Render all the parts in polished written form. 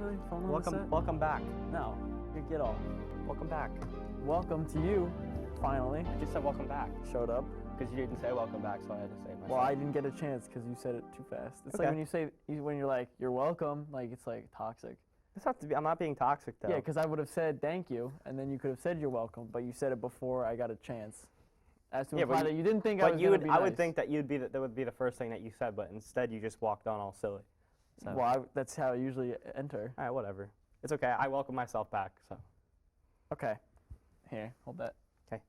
really? Phone on the set? Welcome back. No, you get off. Welcome back. Welcome to you, finally. I just said welcome back Showed up. because you didn't say welcome back, so I had to say it myself. Well, I didn't get a chance because you said it too fast. It's Okay. like when you say, when you're like, you're welcome, like it's like toxic. It's not to be. I'm not being toxic though. Yeah, because I would have said thank you, and then you could have said you're welcome, but you said it before I got a chance. As to Yeah, but imply that you didn't think I But was you gonna would. be I would nice. think that that would be the first thing that you said, but instead you just walked on all silly. So. Well, that's how I usually enter. All right, whatever. It's okay. I welcome myself back. So. Okay. Here, hold that. 'Kay.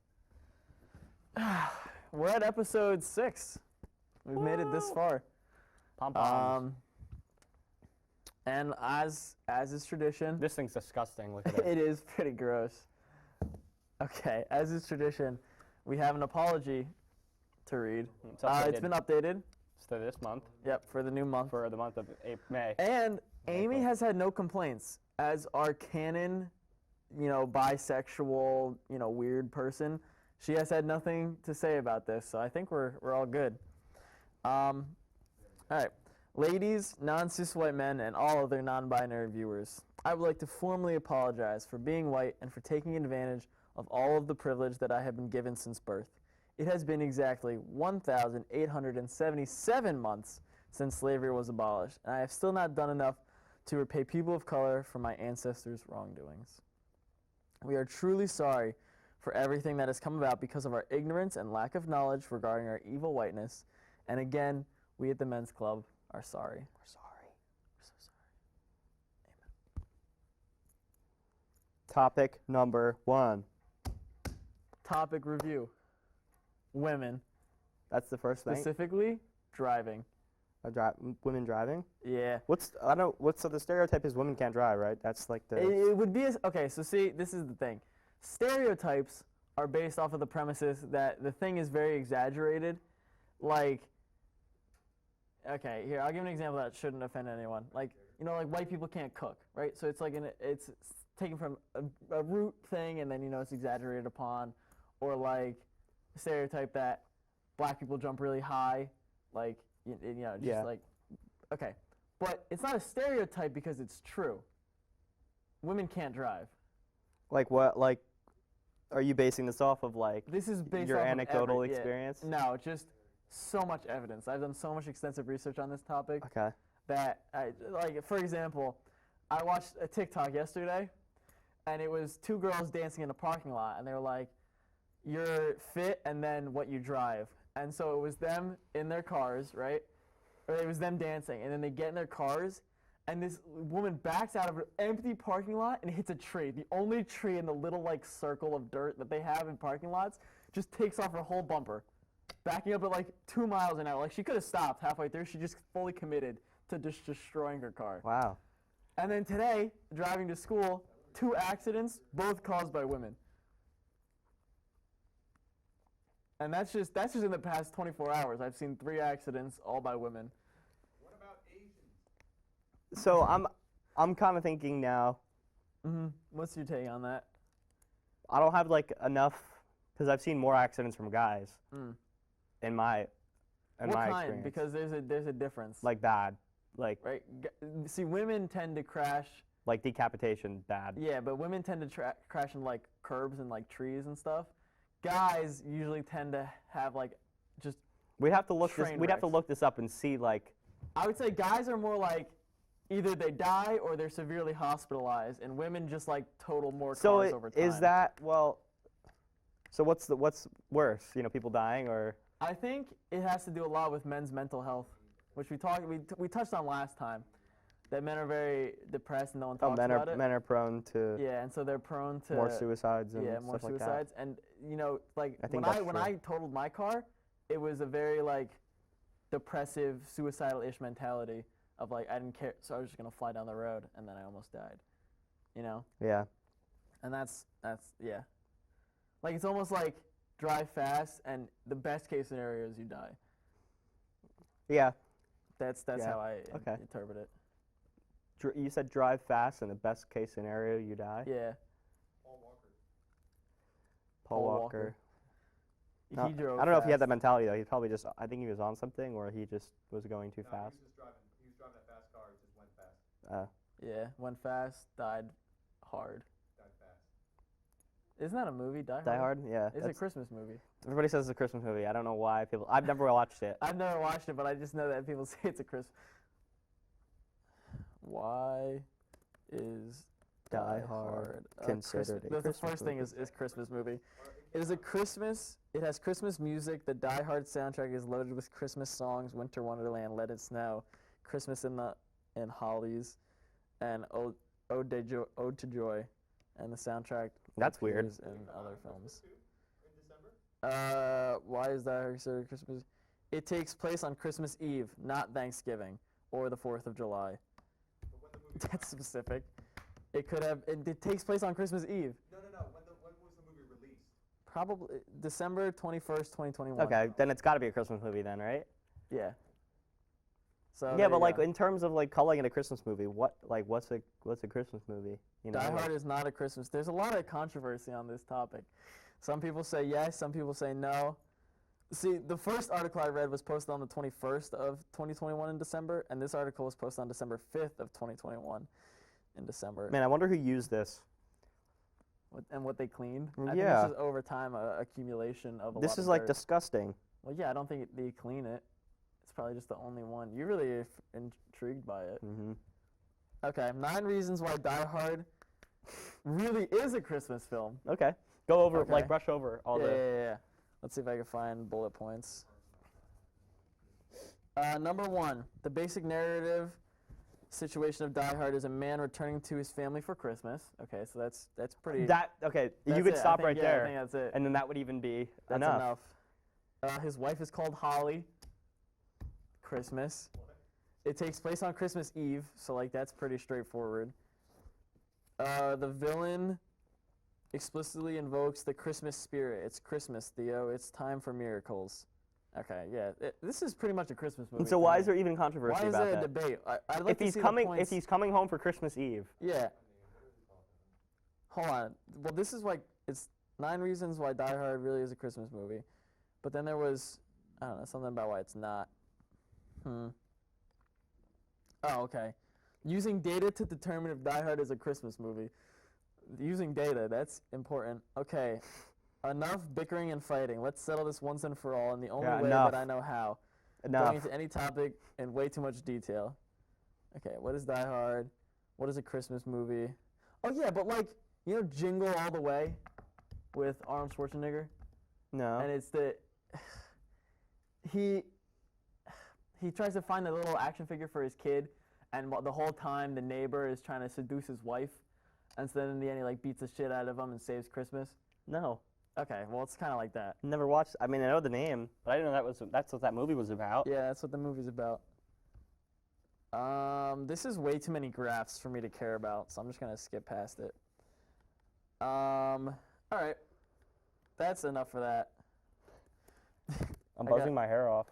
We're at episode 6. We've made it this Woo! far. Pom poms. And as is tradition, This thing's disgusting. Look at it. it is pretty gross. Okay, as is tradition, we have an apology to read. It's updated. It's been updated. So this month Yep, for the new month. for the month of May. And Amy April. has had no complaints as our canon, bisexual, weird person. She has had nothing to say about this, so I think we're all good. All right. Ladies, non-cis white men, and all other non-binary viewers, I would like to formally apologize for being white and for taking advantage of all of the privilege that I have been given since birth. It has been exactly 1,877 months since slavery was abolished, and I have still not done enough to repay people of color for my ancestors' wrongdoings. We are truly sorry for everything that has come about because of our ignorance and lack of knowledge regarding our evil whiteness, and again, we at the Men's Club are sorry. We're sorry. We're so sorry. Amen. Topic number 1. Topic review. Women. That's the first thing. Specifically, driving. Women driving. Yeah. So the stereotype is women can't drive, right? That's like the. It would be, okay, so see, this is the thing. Stereotypes are based off of the premises that the thing is very exaggerated. Like, okay, here, I'll give an example that shouldn't offend anyone. Like, like white people can't cook, right? So it's like, it's taken from a root thing and then, it's exaggerated upon. Or like, stereotype that black people jump really high, like, just Yeah. like, okay. But it's not a stereotype because it's true. Women can't drive. Like what? Like, are you basing this off of like This is based your off anecdotal of yeah. experience? No, just so much evidence. I've done so much extensive research on this topic Okay. that, for example, I watched a TikTok yesterday, and it was 2 girls dancing in a parking lot, and they were like, "You're fit, and then what you drive." And so it was them in their cars, right? Or it was them dancing, and then they get in their cars, and this woman backs out of an empty parking lot and hits a tree. The only tree in the little circle of dirt that they have in parking lots just takes off her whole bumper, backing up at 2 miles an hour. Like, she could have stopped halfway through. She just fully committed to just destroying her car. Wow. And then today, driving to school, 2 accidents, both caused by women. And that's just in the past 24 hours. I've seen 3 accidents, all by women. What about Asians? So I'm kind of thinking now. What's your take on that? I don't have enough because I've seen more accidents from guys. In my What kind? experience. Because there's a difference. Like bad, like right? See, women tend to crash. like decapitation, bad. Yeah, but women tend to crash in curbs and trees and stuff. Guys usually tend to have just. We'd have to look this. Train We'd have to wrecks. look this up and see I would say guys are more either they die or they're severely hospitalized, and women just total more So cars over time. is that well? So what's worse? People dying or? I think it has to do a lot with men's mental health, which we touched on last time. That men are very depressed and no one talks about it. Men are prone to Yeah, and so they're prone to more suicides and more stuff like that. suicides. And I think when I totaled my car, it was a very depressive, suicidal-ish mentality of I didn't care, so I was just gonna fly down the road, and then I almost died. Yeah. And that's yeah. It's almost drive fast, and the best case scenario is you die. Yeah. That's Yeah. how I Okay. interpret it. You said drive fast, and the best case scenario you die. Yeah. Paul Walker. Paul Paul Walker. He No, drove I don't know if he had fast. that mentality though. He probably just. I think he was on something, or he just was going too No, fast. He was driving that fast car. He just went fast. Yeah, went fast, died hard. Died fast. Isn't that a movie? Die Hard. Die Hard. Yeah. It's a that's- Christmas movie. Everybody says it's a Christmas movie. I don't know why people. I've never watched it. I've never watched it, but I just know that people say it's a Christmas. Why is Die Hard considered a That's the Christmas first thing movie. is Christmas movie. It is a Christmas. It has Christmas music. The Die Hard soundtrack is loaded with Christmas songs. Winter Wonderland, Let It Snow, Christmas in Hollies, and Ode to Joy, and the soundtrack. That's weird. appears in other films. In December? Why is Die Hard considered Christmas? It takes place on Christmas Eve, not Thanksgiving or the 4th of July. But when the movie That's specific. It could have. It takes place on Christmas Eve. No. When was the movie released? Probably December 21st, 2021. Okay, then it's got to be a Christmas movie then, right? Yeah. So Yeah, there but you like go. in terms of like calling it a Christmas movie, what's a Christmas movie? You know, Die like- Hard is not a Christmas. There's a lot of controversy on this topic. Some people say yes, some people say no. See, the first article I read was posted on the 21st of 2021 in December, and this article was posted on December 5th of 2021 in December. Man, I wonder who used this. And what they cleaned. I think Yeah. it's just over time a accumulation of a lot This of is like dirt. disgusting. Well, yeah, I don't think they clean it. It's probably just the only one. You're really intrigued by it. Hmm Okay, 9 reasons why Die Hard really is a Christmas film. Okay, go over Okay. like brush over all yeah, the. yeah. Let's see if I can find bullet points. Number 1, the basic narrative situation of Die Hard is a man returning to his family for Christmas. Okay, so that's pretty. That okay, that's you could it. I stop think- right yeah, there, I think that's it. and then that would even be That's enough. His wife is called Holly. Christmas. It takes place on Christmas Eve, so like that's pretty straightforward. The villain explicitly invokes the Christmas spirit. It's Christmas, Theo. It's time for miracles. Okay, yeah. This is pretty much a Christmas movie. And so to why me. is there even controversy Why is about there a that? debate? I'd like If to he's see coming, the if points. he's coming home for Christmas Eve, Yeah. Hold on. Well, this is like it's 9 reasons why Die Hard really is a Christmas movie, but then there was I don't know something about why it's not. Oh, okay. Using data to determine if Die Hard is a Christmas movie. Using data, that's important. Okay. Enough bickering and fighting. Let's settle this once and for all in the only Yeah, way enough. that I know how. enough. Going into any topic in way too much detail. Okay, what is Die Hard? What is a Christmas movie? Oh yeah, but like, you know Jingle All the Way with Arnold Schwarzenegger? No. And it's the he tries to find a little action figure for his kid, and the whole time the neighbor is trying to seduce his wife, and so then in the end he like beats the shit out of him and saves Christmas. No. Okay, well it's kind of like that. Never watched. I mean, I know the name, but I didn't know that's what that movie was about. Yeah, that's what the movie's about. This is way too many graphs for me to care about, so I'm just gonna skip past it. All right, that's enough for that. I'm I got- buzzing my hair off.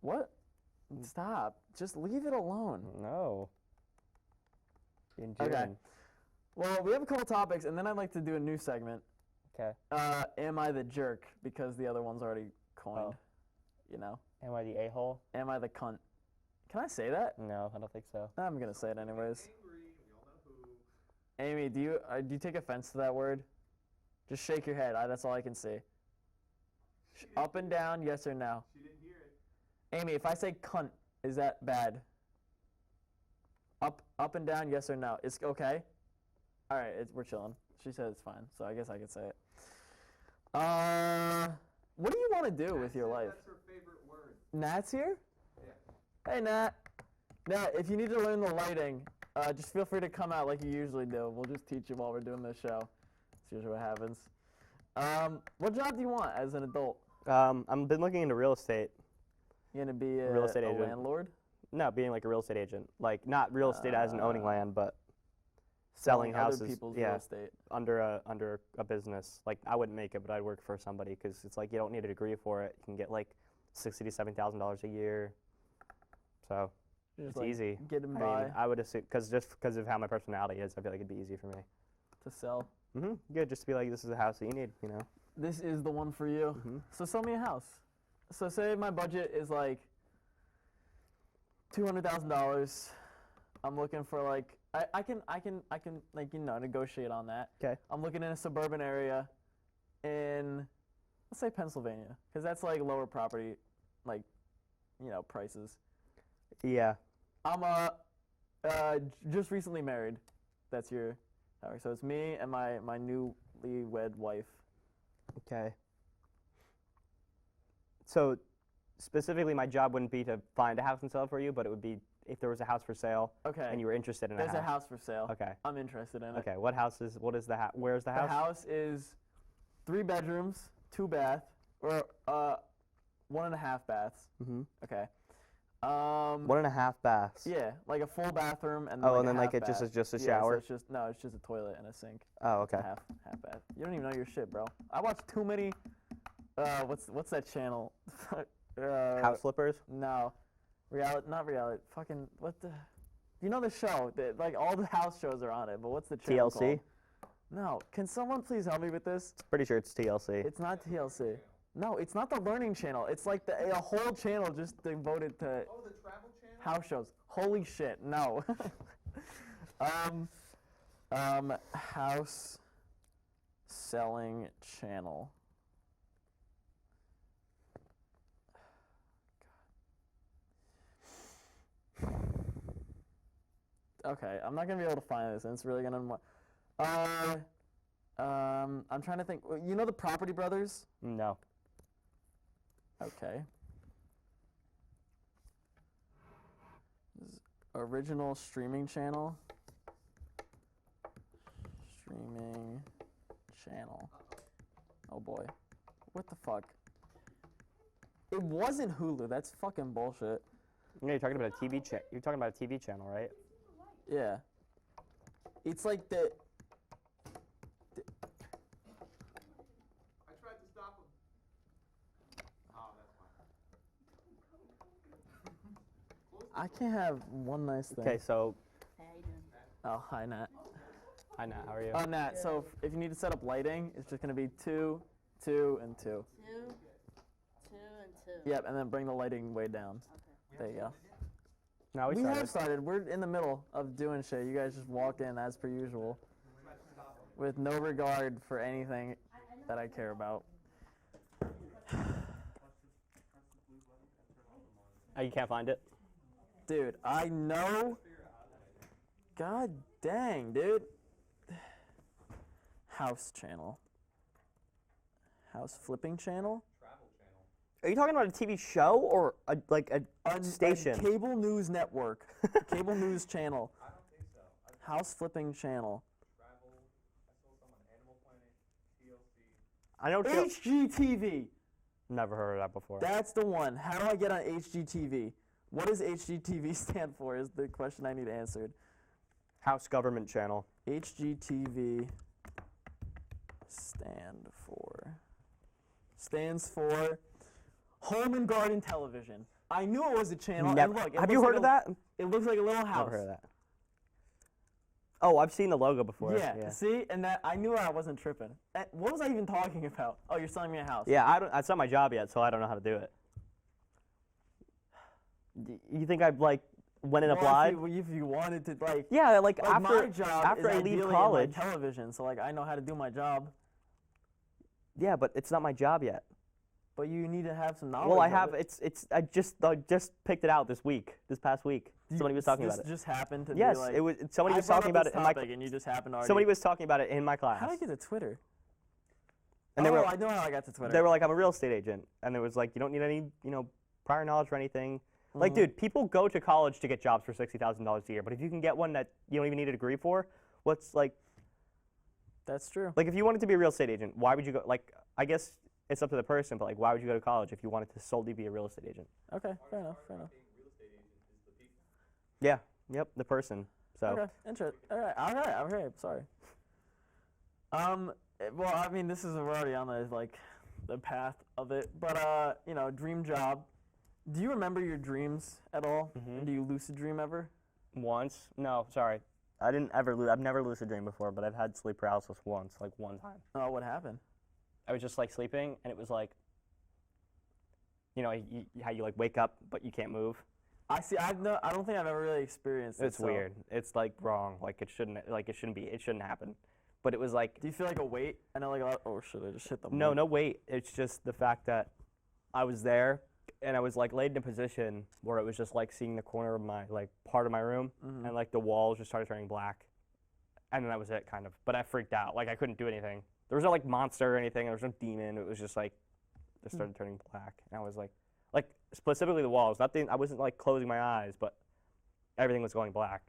What? Stop. Just leave it alone. No. In Okay. June. Well, we have a couple topics, and then I'd like to do a new segment. Okay. Am I the jerk? Because the other one's already coined. Oh. You know? Am I the a-hole? Am I the cunt? Can I say that? No, I don't think so. I'm gonna say it anyways. Angry, we all know who. Amy, do you take offense to that word? Just shake your head. That's all I can see. Up and down, yes or no? She didn't hear it. Amy, if I say cunt, is that bad? Up and down, yes or no? It's okay? All right, we're chilling. She said it's fine, so I guess I could say it. What do you want to do with your life? That's her favorite word. Nat's here? Yeah. Hey, Nat. Nat, if you need to learn the lighting, just feel free to come out like you usually do. We'll just teach you while we're doing this show. That's usually what happens. What job do you want as an adult? I've been looking into real estate. You gonna be a Real estate agent. landlord? No, being like a real estate agent. Like not real estate as in owning land, but selling other houses. people's yeah, real estate. under a business. Like I wouldn't make it, but I'd work for somebody because it's like you don't need a degree for it. You can get like $60,000 to $70,000 a year. So Just it's like easy. Getting I by mean, I would assume because of how my personality is, I feel like it'd be easy for me. to sell. Good, just to be like, this is a house that you need, you know. This is the one for you. So sell me a house. So say my budget is like $200,000. I'm looking for like I can like negotiate on that. 'Kay. I'm looking in a suburban area in let's say Pennsylvania because that's like lower property like prices. Yeah. I'm just recently married. That's your salary. So it's me and my newly wed wife. Okay. So specifically, my job wouldn't be to find a house and sell it for you, but it would be if there was a house for sale Okay. and you were interested in There's a a house for sale. Okay. I'm interested in it. Okay. What is the house? Where's the The house? house is 3 bedrooms, 2 bath, or 1.5 baths. Mm-hmm. Okay. 1.5 baths. Yeah, like a full bathroom and Oh, like and then a like half it just bath. is just a Yeah, shower. So it's just a toilet and a sink. Oh, okay. A half bath. You don't even know your shit, bro. I watch too many. What's that channel? House flippers. No, not reality. Fucking what the? You know the show that like all the house shows are on it, but what's the channel TLC. called? No, can someone please help me with this? Pretty sure it's TLC. It's not TLC. No, it's not the Learning Channel. It's like a whole channel just devoted to Oh, the Travel Channel? house shows. Holy shit, no. House selling channel. Okay, I'm not gonna be able to find this, and it's really gonna. I'm trying to think. You know the Property Brothers? No. Okay. Original streaming channel. Streaming channel. Oh boy. What the fuck? It wasn't Hulu. That's fucking bullshit. Yeah, you're talking about a TV You're talking about a TV channel, right? Yeah. It's like the. I tried to stop him. Oh, that's fine. I can't have one nice thing. Okay, so How you doing? Oh, hi, Nat. hi Nat, how are you? Oh, Nat. So if you need to set up lighting, it's just gonna be 2, 2, and 2. 2, 2, and 2. Yep, and then bring the lighting way down. Okay. There you go. No, we We started. have started. We're in the middle of doing shit. You guys just walk in as per usual, with no regard for anything that I care about. Oh, you can't find it? Dude, I know. God dang, dude. House channel. House flipping channel? Are you talking about a TV show or a A station? cable news network. Cable news channel. I don't think so. House flipping channel. Travel. I saw some on Animal Planet, TLC. I know. HGTV. Never heard of that before. That's the one. How do I get on HGTV? What does HGTV stand for is the question I need answered. House Government Channel. HGTV stands for Home and Garden Television. I knew it was a channel. and Never. look, it Have you looks heard of like that? It looks like a little house. Never heard of that. Oh, I've seen the logo before. Yeah, see, and that I knew I wasn't tripping. What was I even talking about? Oh, you're selling me a house. Yeah, I don't. That's not my job yet, so I don't know how to do it. You think I've went and Well, applied? if you wanted to, like, Yeah, my after job after is I leave ideally in, college. television, so like I know how to do my job. Yeah, but it's not my job yet. But you need to have some knowledge. Well, I of have. it. I just picked it out this past week. Somebody was talking about it. This just happened to Yes, be like. it was. Somebody I was brought talking up about this it in my. topic and you just happened to already. Somebody was talking about it in my class. How did I get to Twitter? And they oh, were. I know how I got to Twitter. They were like, I'm a real estate agent, and it was like, you don't need any, prior knowledge or anything. Like, Mhm. dude, people go to college to get jobs for $60,000 a year, but if you can get one that you don't even need a degree for, what's like That's true. if you wanted to be a real estate agent, why would you go? Like, I guess it's up to the person, but like, why would you go to college if you wanted to solely be a real estate agent? Okay, fair enough. Fair enough. Yeah. Yep. The person. So. Okay, interesting. All right. Sorry. Well, I mean, we're already on the path of it, but dream job. Do you remember your dreams at all? Mhm. Do you lucid dream ever? Once. No, sorry. I've never lucid dreamed before, but I've had sleep paralysis once, like one time. Oh, what happened? I was just like sleeping, and it was like, how you like wake up but you can't move, I see. I don't think I've ever really experienced it. It's weird. It's like wrong. Like it shouldn't be. It shouldn't happen. But it was like Do you feel like a weight? I know, like a lot. Oh shit! I just hit the. no, mic. no wait. It's just the fact that I was there and I was like laid in a position where it was just like seeing the corner of my like part of my room Mhm. and like the walls just started turning black, and then that was it kind of. But I freaked out. Like I couldn't do anything. There was no like monster or anything. There was no demon. It was just like it started turning black, and I was like specifically the walls. Nothing. I wasn't like closing my eyes, but everything was going black.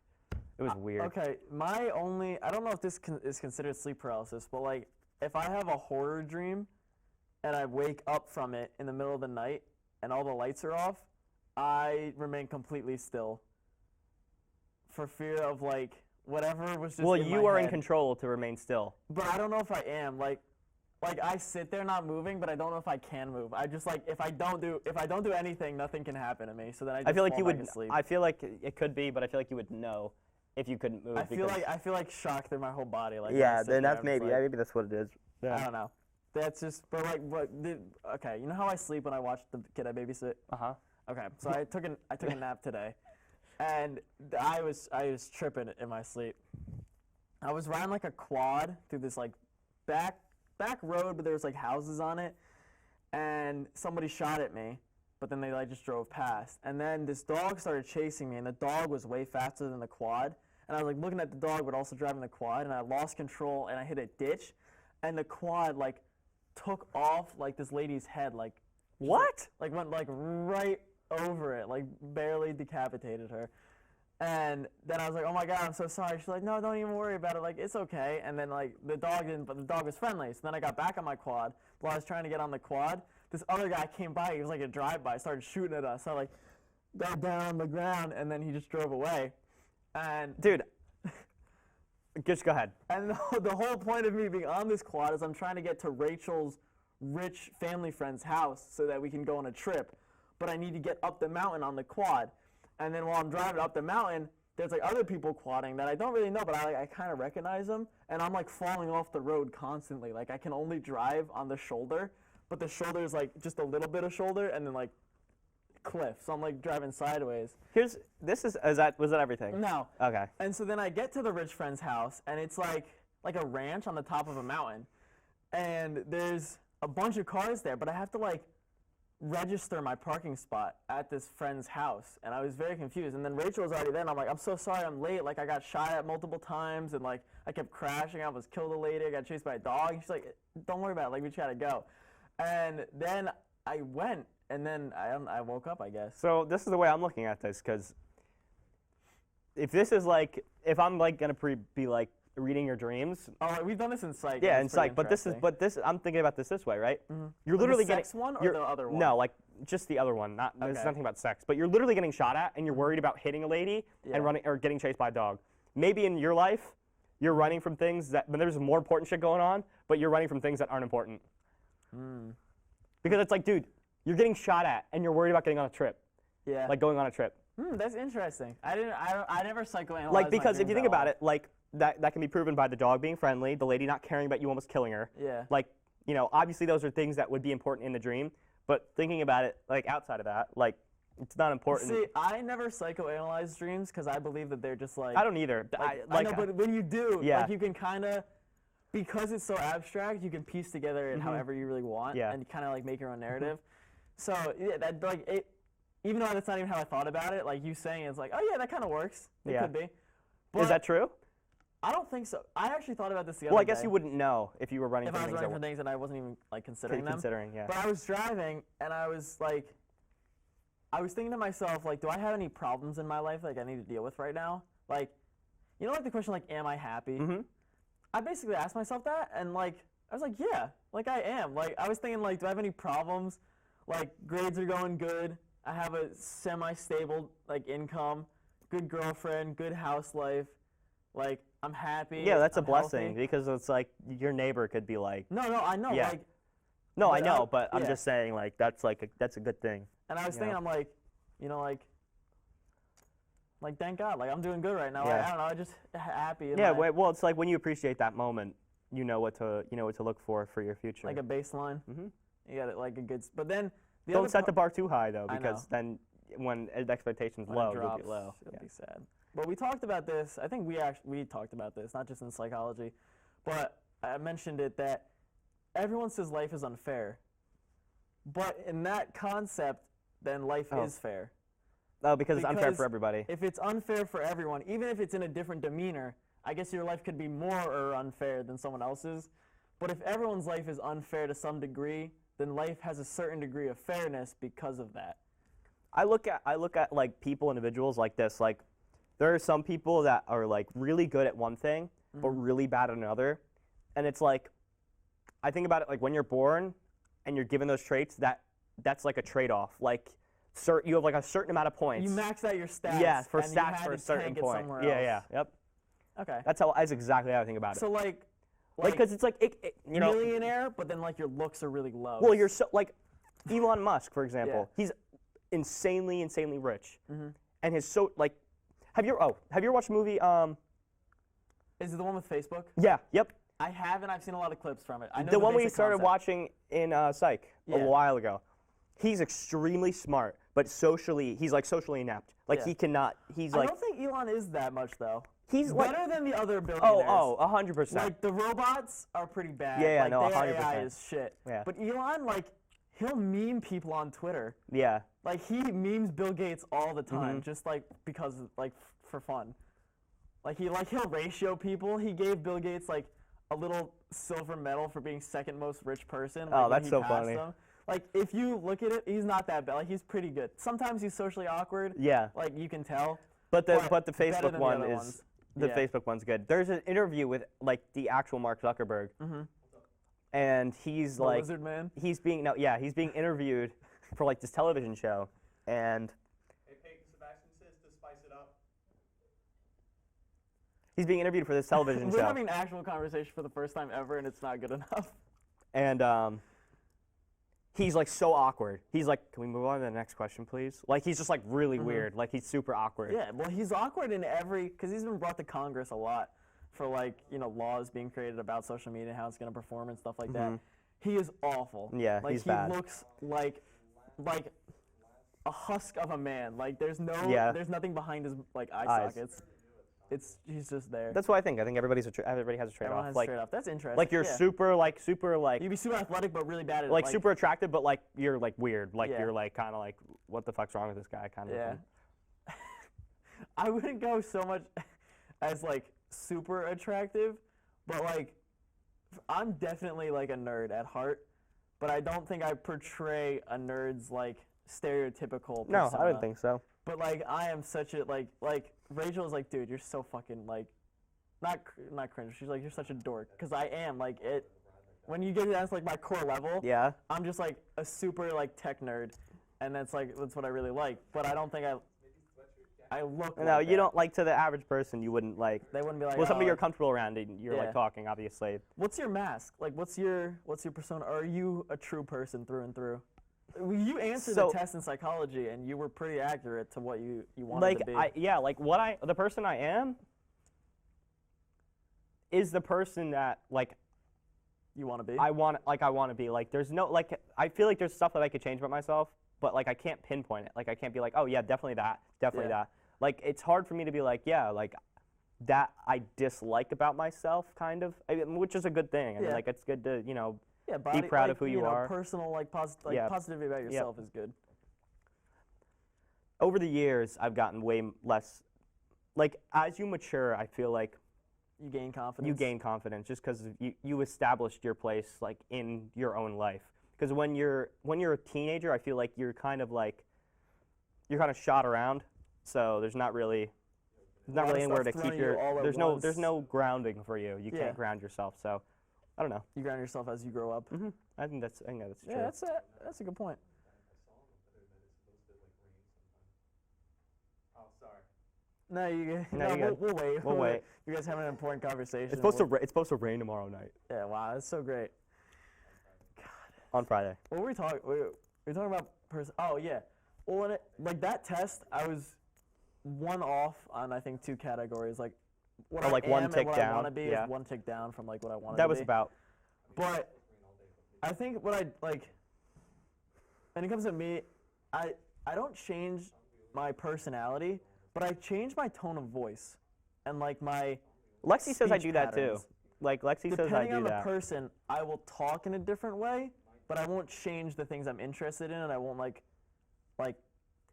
It was weird. Okay, my only. I don't know if this is considered sleep paralysis, but like if I have a horror dream, and I wake up from it in the middle of the night, and all the lights are off, I remain completely still. For fear of like whatever was just. Well, in you my are in head. control to remain still. But I don't know if I am like I sit there not moving, but I don't know if I can move. I just like if I don't do anything, nothing can happen to me. So then I just I feel like fall you back would. asleep. I feel like it could be, but I feel like you would know if you couldn't move. I feel like shock through my whole body. Like when I yeah, sit then there, that's I'm just maybe like- maybe that's what it is. I don't know. That's just, but like, okay, you know how I sleep when I watch the kid I babysit? Uh huh. Okay, so I took a nap today, and I was tripping in my sleep. I was riding like a quad through this like back road, but there was like houses on it, and somebody shot at me, but then they like just drove past, and then this dog started chasing me, and the dog was way faster than the quad, and I was like looking at the dog, but also driving the quad, and I lost control, and I hit a ditch, and the quad like took off like this lady's head, like What? like went like right over it, like barely decapitated her. And then I was like, oh my God, I'm so sorry. She's like, no, don't even worry about it. Like, it's okay. And then like the dog didn't, but the dog was friendly. So then I got back on my quad. While I was trying to get on the quad, this other guy came by. He was like a drive-by, started shooting at us. So I like got down on the ground, and then he just drove away. And Dude, just go ahead. and the whole point of me being on this quad is I'm trying to get to Rachel's rich family friend's house so that we can go on a trip. But I need to get up the mountain on the quad. And then while I'm driving up the mountain, there's like other people quadding that I don't really know, but I kind of recognize them. And I'm like falling off the road constantly. Like I can only drive on the shoulder, but the shoulder is like just a little bit of shoulder and then like cliff. So I'm like driving sideways. Was that everything? No. Okay. And so then I get to the rich friend's house, and it's like a ranch on the top of a mountain, and there's a bunch of cars there, but I have to like register my parking spot at this friend's house, and I was very confused. And then Rachel was already there, and I'm like, I'm so sorry, I'm late. Like I got shot at multiple times, and like I kept crashing. I almost killed a lady. I got chased by a dog. And she's like, don't worry about it. Like we just gotta go. And then I went, and then I woke up, I guess. So this is the way I'm looking at this, because if this is like, if I'm like gonna be like reading your dreams, Oh, we've done this in psych. yeah, and in it's pretty psych. But this, I'm thinking about this way, right? You're The literally sex getting one or you're- the other one? No, like just the other one. Not there's Okay. nothing about sex, but you're literally getting shot at, and you're worried about hitting a lady Yeah. and running or getting chased by a dog. Maybe in your life, you're running from things that, but there's more important shit going on, but you're running from things that aren't important. Because it's like, dude, you're getting shot at, and you're worried about getting on a trip, Yeah. like going on a trip. That's interesting. I never psychoanalyzed. Like, my because if dreams you think at all. about it, like that can be proven by the dog being friendly, the lady not caring about you almost killing her. Yeah. Like, you know, obviously those are things that would be important in the dream, but thinking about it, like outside of that, like it's not important. See, I never psychoanalyze dreams because I believe that they're just like. I don't either. I know, but when you do, Yeah. like you can kind of, because it's so abstract, you can piece together it however you really want, Yeah. and kind of like make your own narrative. So yeah, that like it, even though that's not even how I thought about it, like you saying it's like, oh yeah, that kind of works. It Yeah. could be. Is But that true? I don't think so. I actually thought about this the other Well, I guess day. you wouldn't know if you were running If from I was things running that from things and I wasn't even like considering were them. considering, yeah. But I was driving and I was like, I was thinking to myself, like, do I have any problems in my life like I need to deal with right now? Like, you know, like the question, like, am I happy? Mm-hmm. I basically asked myself that, and like, I was like, yeah, like I am. Like, I was thinking, like, do I have any problems? Like, grades are going good. I have a semi-stable like income, good girlfriend, good house life. Like, I'm happy. Yeah, that's a I'm blessing healthy. because it's like your neighbor could be like, No, I know. Yeah. Like, no, I But know, but I'm yeah. just saying like that's a good thing. and I was Yeah. thinking, I'm like, you know, like thank God, like I'm doing good right now. Yeah. Like, I don't know, I just happy. And Yeah, like, well, it's like when you appreciate that moment, you know what to look for your future. like a baseline. Mhm. You got it, like a good. But then the Don't other set part- the bar too high though, I because then when expectations When it low, you'll drops, be low. it'll Yeah. be sad. But we talked about this. I think we talked about this, not just in psychology, but I mentioned it that everyone says life is unfair. But in that concept, then life Oh. is fair. Oh, because it's unfair Because for everybody. If it's unfair for everyone, even if it's in a different demeanor, I guess your life could be more unfair than someone else's. But if everyone's life is unfair to some degree, then life has a certain degree of fairness because of that. I look at like people, individuals like this. Like, there are some people that are like really good at one thing, but really bad at another. And it's like, I think about it like when you're born and you're given those traits, that's like a trade-off. Like, you have like a certain amount of points. You max out your stats. Yeah, for and you stats had for a to certain tank it point. somewhere Yeah, else. yep. Okay. That's exactly how I think about it. So like Because it's like you know. millionaire, but then like your looks are really low. Well, you're so like Elon Musk, for example. Yeah. He's insanely rich, and his so like. Have you ever watched the movie? Is it the one with Facebook? Yeah. Yep. I haven't. I've seen a lot of clips from it. I know The one we basic started concept. watching in Psych a Yeah. while ago. He's extremely smart, but he's like socially inept. Like Yeah. he cannot. He's I like don't think Elon is that much though. he's like Better than the other billionaires. 100%. Like the robots are pretty bad. Yeah, like, no, their 100%. AI is shit. Yeah. But Elon, like, he'll meme people on Twitter. yeah. Like he memes Bill Gates all the time, Mm-hmm. just like because like for fun. Like he'll ratio people. He gave Bill Gates like a little silver medal for being second most rich person. Like, Oh, when that's he so passed funny. him. Like if you look at it, he's not that bad. Like he's pretty good. Sometimes he's socially awkward. Yeah. Like you can tell. But the but the better Facebook than the one other is ones. the Yeah. Facebook one's good. There's an interview with like the actual Mark Zuckerberg, and he's The like lizard man. he's being interviewed for like this television show, and Hey, Peyton Sebastian says to spice it up. he's being interviewed for this television We're show, having an actual conversation for the first time ever, and it's not good enough. and he's like so awkward. He's like, "Can we move on to the next question, please?" Like he's just like really weird. Like he's super awkward. Yeah, well, he's awkward in because he's been brought to Congress a lot for like laws being created about social media, how it's gonna perform and stuff like that. He is awful. Yeah, like he's he bad. looks like a husk of a man. Like there's Yeah. nothing behind his like eye Eyes. sockets. He's just there. That's what I think. I think everybody has a Everyone trade-off. has Like straight up. That's interesting. like you're yeah. super like You'd be super athletic, but really bad at like super attractive, but like you're like weird. Like Yeah. you're like kind of like, what the fuck's wrong with this guy? Kind of. Yeah. thing. I wouldn't go so much as like super attractive, but like I'm definitely like a nerd at heart, but I don't think I portray a nerd's like stereotypical No, persona. I didn't think so. But like I am such a like Rachel's like, dude, you're so fucking like not cringe. She's like, you're such a dork, because I am like it. When you get down to like my core level, Yeah. I'm just like a super like tech nerd, and that's what I really like. But I don't think I look. No, like you that. don't like to the average person. You wouldn't like. They wouldn't be like. Well, somebody "Oh, you're comfortable around, and you're Yeah. like talking, obviously. What's your mask? Like, what's your persona? Are you a true person through and through? You answered So- the test in psychology, and you were pretty accurate to what you wanted Like to be. like the person I am is the person that like you want to be. I want to be. Like there's no like I feel like there's stuff that I could change about myself, but like I can't pinpoint it. Like I can't be like, oh yeah, definitely that, definitely Yeah. that. Like it's hard for me to be like, yeah, like that I dislike about myself, kind of, which is a good thing. I mean, Yeah. like it's good to yeah, body, proud like, of who you know, are. Personal like Yeah. positivity about yourself is good. Over the years, I've gotten way less. Like as you mature, I feel like You gain confidence. you gain confidence just because you established your place like in your own life. Because when you're a teenager, I feel like you're kind of shot around. So there's not really lot of anywhere to stuff keep thrown at you all at there's once. no grounding for you. You Yeah. can't ground yourself. So I don't know. You ground yourself as you grow up. I think that's true. Yeah, that's a good point. Oh, sorry. No, you. No, No, you're good. we'll wait. We'll wait. You guys having an important conversation. It's supposed to rain tomorrow night Yeah, wow, that's so great. on Friday. What were we talking? We were talking about Oh yeah. Well, like that test, I was one off on I think 2 categories. Like what Oh, I like am one and tick what down, I want to be yeah. is one tick down from like what I wanted That to was be. about. But I think what I like when it comes to me, I don't change my personality, but I change my tone of voice and like my Lexi says I speech do that too. patterns. Like Lexi says I Depending do on the that. person, I will talk in a different way, but I won't change the things I'm interested in, and I won't like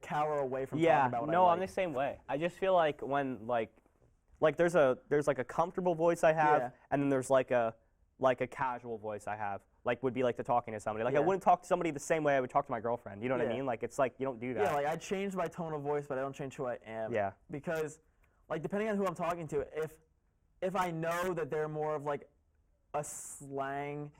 cower away from talking Yeah, about what no, I I'm like. the same way. I just feel like when like there's like a comfortable voice I have, Yeah. and then there's like a casual voice I have. Like would be like to talking to somebody. Like I Yeah. wouldn't talk to somebody the same way I would talk to my girlfriend. You know what I Yeah. mean? Like it's like you don't do that. Yeah, like I change my tone of voice, but I don't change who I am. Yeah. Because, like, depending on who I'm talking to, if I know that they're more of like a slang,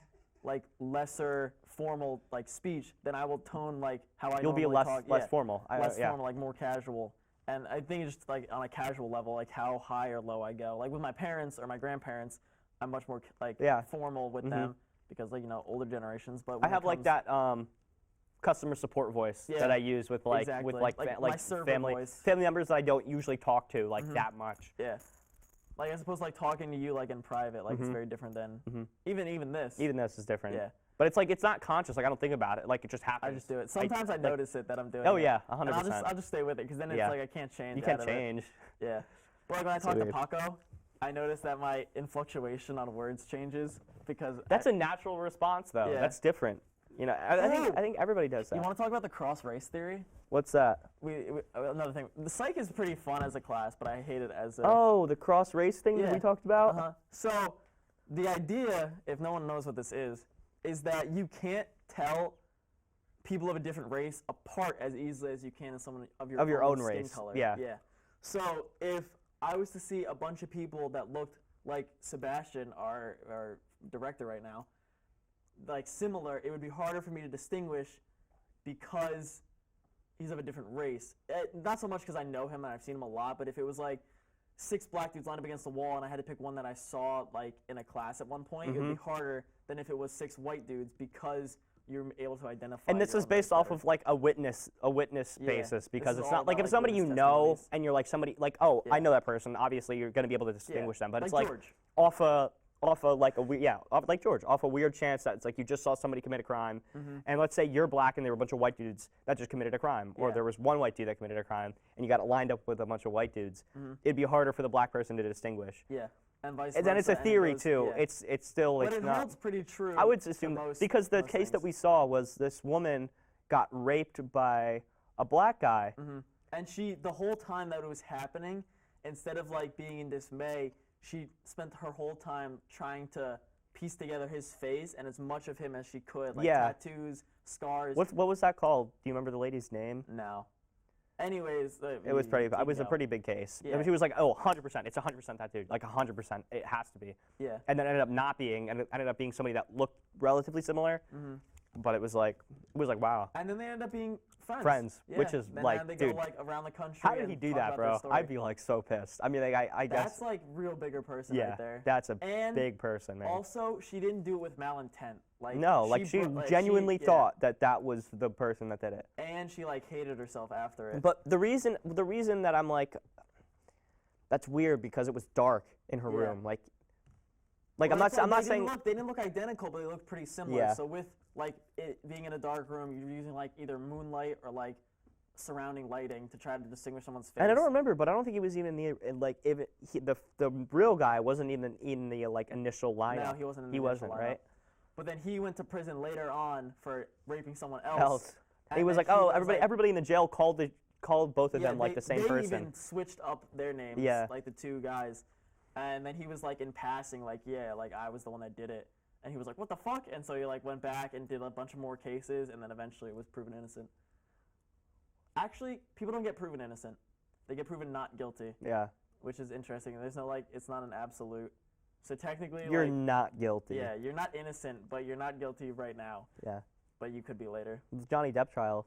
like lesser formal like speech, then I will tone like how I You'll be normally less talk. less yeah, formal. less Yeah. formal, like more casual. And I think it's just like on a casual level, like how high or low I go. Like with my parents or my grandparents, I'm much more like Yeah. formal with Mhm. them because like older generations. But I when it have like comes- that customer support voice Yeah, that I use with like exactly. with like Like fa- my like server family voice. family members that I don't usually talk to like Mhm. that much. Yeah. Like as opposed to like talking to you like in private, like it's Mhm. very different than Mhm. even this. Even this is different. Yeah. But it's like it's not conscious. Like I don't think about it. Like it just I happens. just do it. Sometimes I like- notice it that I'm doing Oh it. yeah, And 100%. I'll just stay with it because then it's Yeah. like I can't change. You can't out of it. change. Yeah. But like when I So talk to weird. Paco, I notice that my influctuation on words changes because That's a natural response though. Yeah. That's different. You know, I think everybody does that. You want to talk about the cross race theory? What's that? Another thing. The psych is pretty fun as a class, but I hate it as a. Oh, the cross race thing that Yeah. we talked about? Uh-huh. So, the idea, if no one knows what this is that you can't tell people of a different race apart as easily as you can in someone of your own skin race, color. yeah. Yeah. So, if I was to see a bunch of people that looked like Sebastian, our director right now, like similar, it would be harder for me to distinguish because he's of a different race. Not so much because I know him and I've seen him a lot, but if it was like 6 black dudes lined up against the wall and I had to pick one that I saw like in a class at one point, it would be harder than if it was 6 white dudes because you're able to identify. And this your is own based race off better. of like a witness Yeah. basis because is it's all not like about, if somebody you witness know testimonies. and you're like somebody like, oh, I Yeah. know that person, obviously you're going to be able to Yeah. distinguish them, but like it's like George. off a like a like George, off a weird chance that it's like you just saw somebody commit a crime, and let's say you're black and there were a bunch of white dudes that just committed a crime, or Yeah. there was one white dude that committed a crime, and you got it lined up with a bunch of white dudes. It'd be harder for the black person to distinguish. Yeah. And vice And then it's versa, a and it theory goes- too. yeah. It's still But it's it not. holds pretty true. I would for assume most, because the most case that things. we saw was this woman got raped by a black guy. And she, the whole time that it was happening, instead of like being in dismay, she spent her whole time trying to piece together his face and as much of him as she could, like Yeah. tattoos, scars. What was that called? Do you remember the lady's name? No. Anyways, It was pretty. It was a pretty big case. Yeah. She was like, "Oh, 100%. It's 100% that dude. Like 100%. It has to be." Yeah. And then ended up not being, and it ended up being somebody that looked relatively similar. But it was like, wow. And then they ended up being friends. Friends, Yeah. which is, then like, they dude, go like around the country. How did and he do talk that, about their bro? story. I'd be like so pissed. I mean, like I guess. That's like real bigger person Yeah, right there. that's a And big person, man. Also, she didn't do it with malintent. Like No, like she bro- genuinely yeah. thought that that was the person that did it. And she like hated herself after it. But the reason that I'm like, that's weird because it was dark in her Yeah. room. Like Well, I'm not that's why I'm not they saying didn't look, they didn't look identical, but they looked pretty similar. Yeah. So with like it being in a dark room, you're using like either moonlight or like surrounding lighting to try to distinguish someone's face. and I don't remember, but I don't think he was even like if the real guy wasn't even in the like initial lineup. No, he wasn't. In the He initial wasn't, lineup. right? But then he went to prison later on for raping someone else. And he And was then like, oh, was everybody in the jail called both of Yeah, them like they- the same they person. even switched up their names. Yeah. Like the 2 guys. And then he was like in passing, like, yeah, like I was the one that did it. And he was like, what the fuck? And so he like went back and did a bunch of more cases, and then eventually was proven innocent. Actually, people don't get proven innocent. They get proven not guilty, Yeah, which is interesting. There's no like, it's not an absolute. So technically, you're like, not guilty. yeah, you're not innocent, but you're not guilty right now. Yeah. But you could be later. The Johnny Depp trial.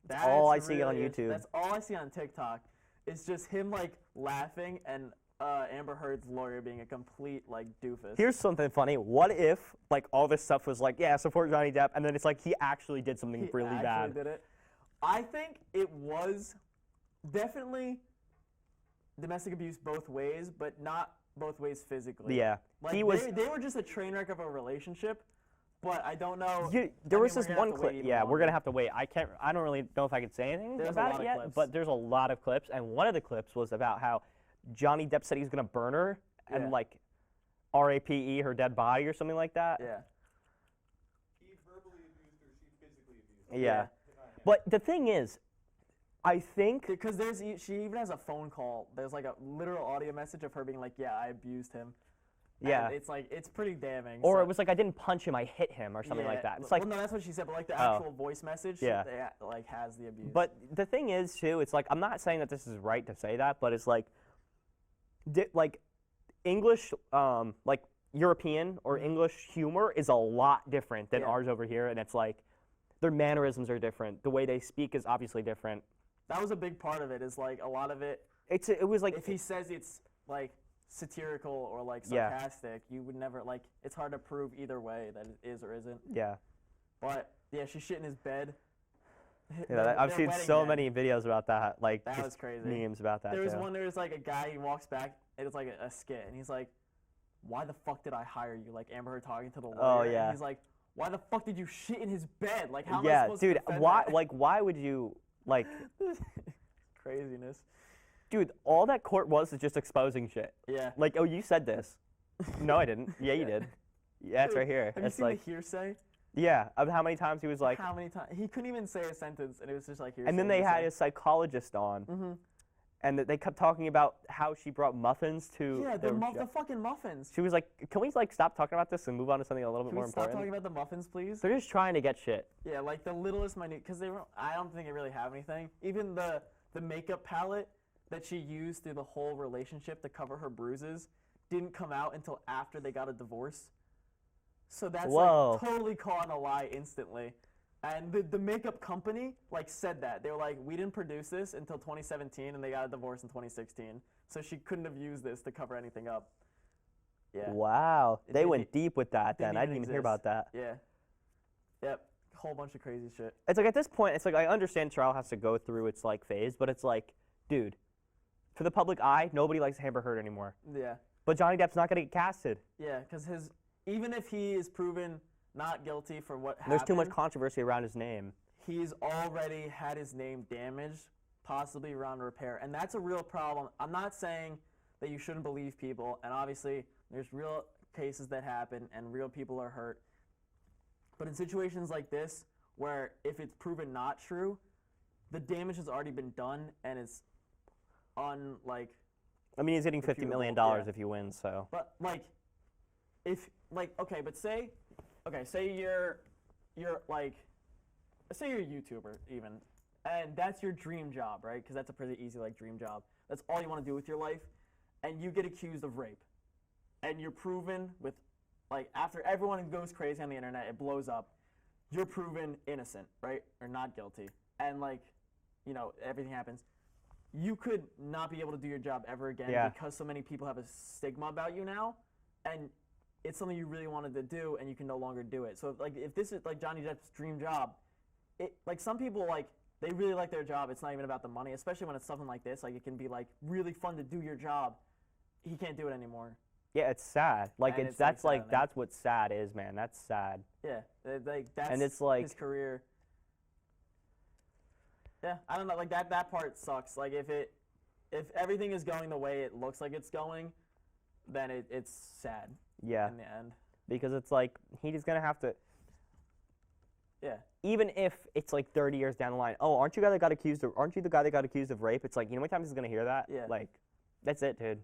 That's all I see on really YouTube. That's all I see on TikTok. It's just him like laughing and Amber Heard's lawyer being a complete like doofus. Here's something funny. What if like all this stuff was like, yeah, support Johnny Depp, and then it's like he actually did something he really actually bad. did it. I think it was definitely domestic abuse both ways, but not both ways physically. Yeah. Like He was they were just a train wreck of a relationship, but I don't know. There I was mean, we're this gonna one have to clip. wait even Yeah, we're gonna longer. have to wait. I don't really know if I can say anything There's a about lot it of yet. clips. But there's a lot of clips, and one of the clips was about how Johnny Depp said he was gonna burn her Yeah. and like RAPE her dead body or something like that. Yeah. He verbally abused her. She physically abused her. Yeah. But the thing is, I think Because she even has a phone call. There's like a literal audio message of her being like, "Yeah, I abused him." yeah. And it's like it's pretty damning. Or so- it was like I didn't punch him, I hit him or something like Yeah, that. It's like well, no, that's what she said. But like the Oh. actual voice message, Yeah. like has the abuse. But the thing is, too, it's like I'm not saying that this is right to say that, but it's like, like English, like European or English humor is a lot different than Yeah. ours over here, and it's like their mannerisms are different. The way they speak is obviously different. that was a big part of it. Is like a lot of it. It was like If he says it's like satirical or like Yeah. sarcastic, you would never like. It's hard to prove either way that it is or isn't. yeah. But yeah, she shit in his bed. I've Their seen wedding so day. many videos about that, like That just was crazy. memes about that. There was too. one. There was like a guy. He walks back. It was like a skit, and he's like, "Why the fuck did I hire you?" Like Amber Heard talking to the lawyer. Oh, yeah. And he's like, "Why the fuck did you shit in his bed? Like how am I Yeah, supposed dude. to defend Why? that?" Like, why would you like? Craziness. Dude, all that court was is just exposing shit. Yeah. Like, oh, you said this. No, I didn't. Yeah, you did. Yeah, it's Dude, right here. Have you It's seen like, the hearsay? yeah, of how many times he was like, How many times he couldn't even say a sentence, and it was just like hearsay. and then they had a psychologist on, Mhm. and they kept talking about how she brought muffins to. Yeah, their the job. fucking muffins. She was like, "Can we like stop talking about this and move on to something a little bit Can more we stop important?" talking about the muffins, please? They're just trying to get shit. Yeah, like the littlest minute, because I don't think they really have anything. Even the makeup palette that she used through the whole relationship to cover her bruises didn't come out until after they got a divorce. So that's Whoa. like totally caught in a lie instantly. And the makeup company like said that. They were like, we didn't produce this until 2017, and they got a divorce in 2016. So she couldn't have used this to cover anything up. Yeah. Wow, It they didn't went e- deep with that. didn't Then I didn't even even hear about that. Yeah. Yep. Whole bunch of crazy shit. It's like at this point, it's like I understand trial has to go through its like phase, but it's like, dude, for the public eye, nobody likes Amber Heard anymore. Yeah. But Johnny Depp's not gonna get casted. Yeah, because even if he is proven not guilty for what happened, There's too much controversy around his name. he's already had his name damaged, possibly around repair, and that's a real problem. I'm not saying that you shouldn't believe people, and obviously there's real cases that happen and real people are hurt. But in situations like this, where if it's proven not true, the damage has already been done, and it's unlike. I mean, he's getting $50 million yeah. if he wins, so. But like, if like okay, but say you're like, say you're a YouTuber even, and that's your dream job, right? Because that's a pretty easy like dream job. That's all you want to do with your life, and you get accused of rape, and you're proven with, like after everyone goes crazy on the internet, it blows up. You're proven innocent, right, or not guilty, and like, you know, everything happens. You could not be able to do your job ever again Yeah. because so many people have a stigma about you now, and it's something you really wanted to do, and you can no longer do it. So if this is like Johnny Depp's dream job, it like some people like they really like their job. It's not even about the money, especially when it's something like this. Like it can be like really fun to do your job. He can't do it anymore. Yeah, it's sad. Like And it's it's, like, that's like sad, man. that's what sad is, man. That's sad. Yeah, like that's And it's like- his career. Yeah, I don't know. Like that part sucks. Like if everything is going the way it looks like it's going, then it's sad Yeah, in the end. because it's like he's gonna have to. Yeah. Even if it's like 30 years down the line, oh, aren't you the guy that got accused of? Aren't you the guy that got accused of rape? It's like, you know, how many times he's gonna hear that? Yeah. Like, that's it, dude.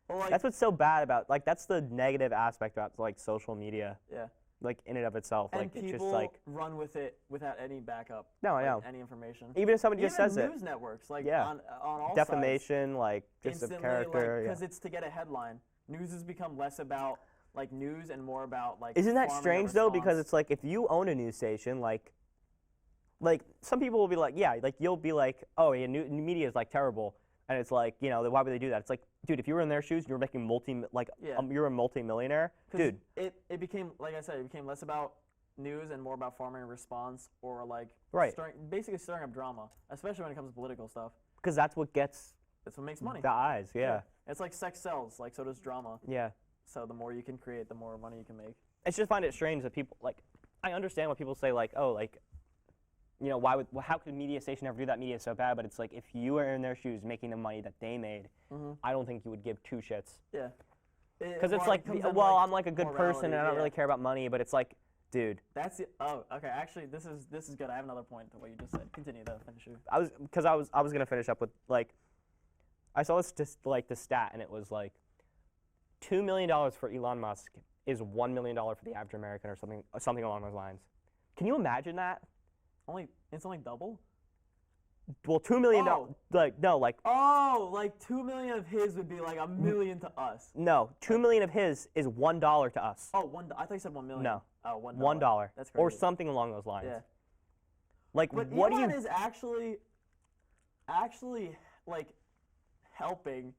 Or like That's what's so bad about like that's the negative aspect about like social media, yeah. like in and of itself. And Like it's people just like run with it without any backup. no, I like, know. any information. Even if somebody just Even says it, news networks, like Yeah. on all defamation, like sides, just of instantly, character. because it's to get a headline. News has become less about like news and more about like. Isn't that farming a strange though? Because response. it's like if you own a news station, like some people will be like, yeah, like you'll be like, oh, yeah, media is like terrible, and it's like, you know, why would they do that? It's like, dude, if you were in their shoes, you were making Yeah. you're a multi-millionaire, 'Cause dude. It became, like I said, it became less about news and more about farming a response or like Right. basically stirring up drama, especially when it comes to political stuff. Because that's what gets That's what makes money. the eyes. Yeah. It's like sex sells, like so does drama. Yeah. So the more you can create, the more money you can make. I just find it strange that people like I understand when people say like, oh, like, why would how could a media station ever do that? Media is so bad, but it's like if you were in their shoes making the money that they made, I don't think you would give two shits. Yeah. Because it's Well, like, it comes down to, well, I'm like a good morality, person and I don't yeah. really care about money, but it's like, dude, That's it. Oh, okay. Actually, this is good. I have another point to what you just said. Continue though. Finish your. I was gonna finish up with like, I saw this just like the stat and it was like, $2 million for Elon Musk is $1 million for the average American or something along those lines. Can you imagine that? It's only double. Well, $2 million, Oh. no, Like 2 million of his would be like a million to us. no, $2 million of his is $1 to us. Oh, I thought you said 1 million. No. Oh, $1. $1. That's Or crazy. something along those lines. Yeah. Like, But what Elon do you? is actually like helping.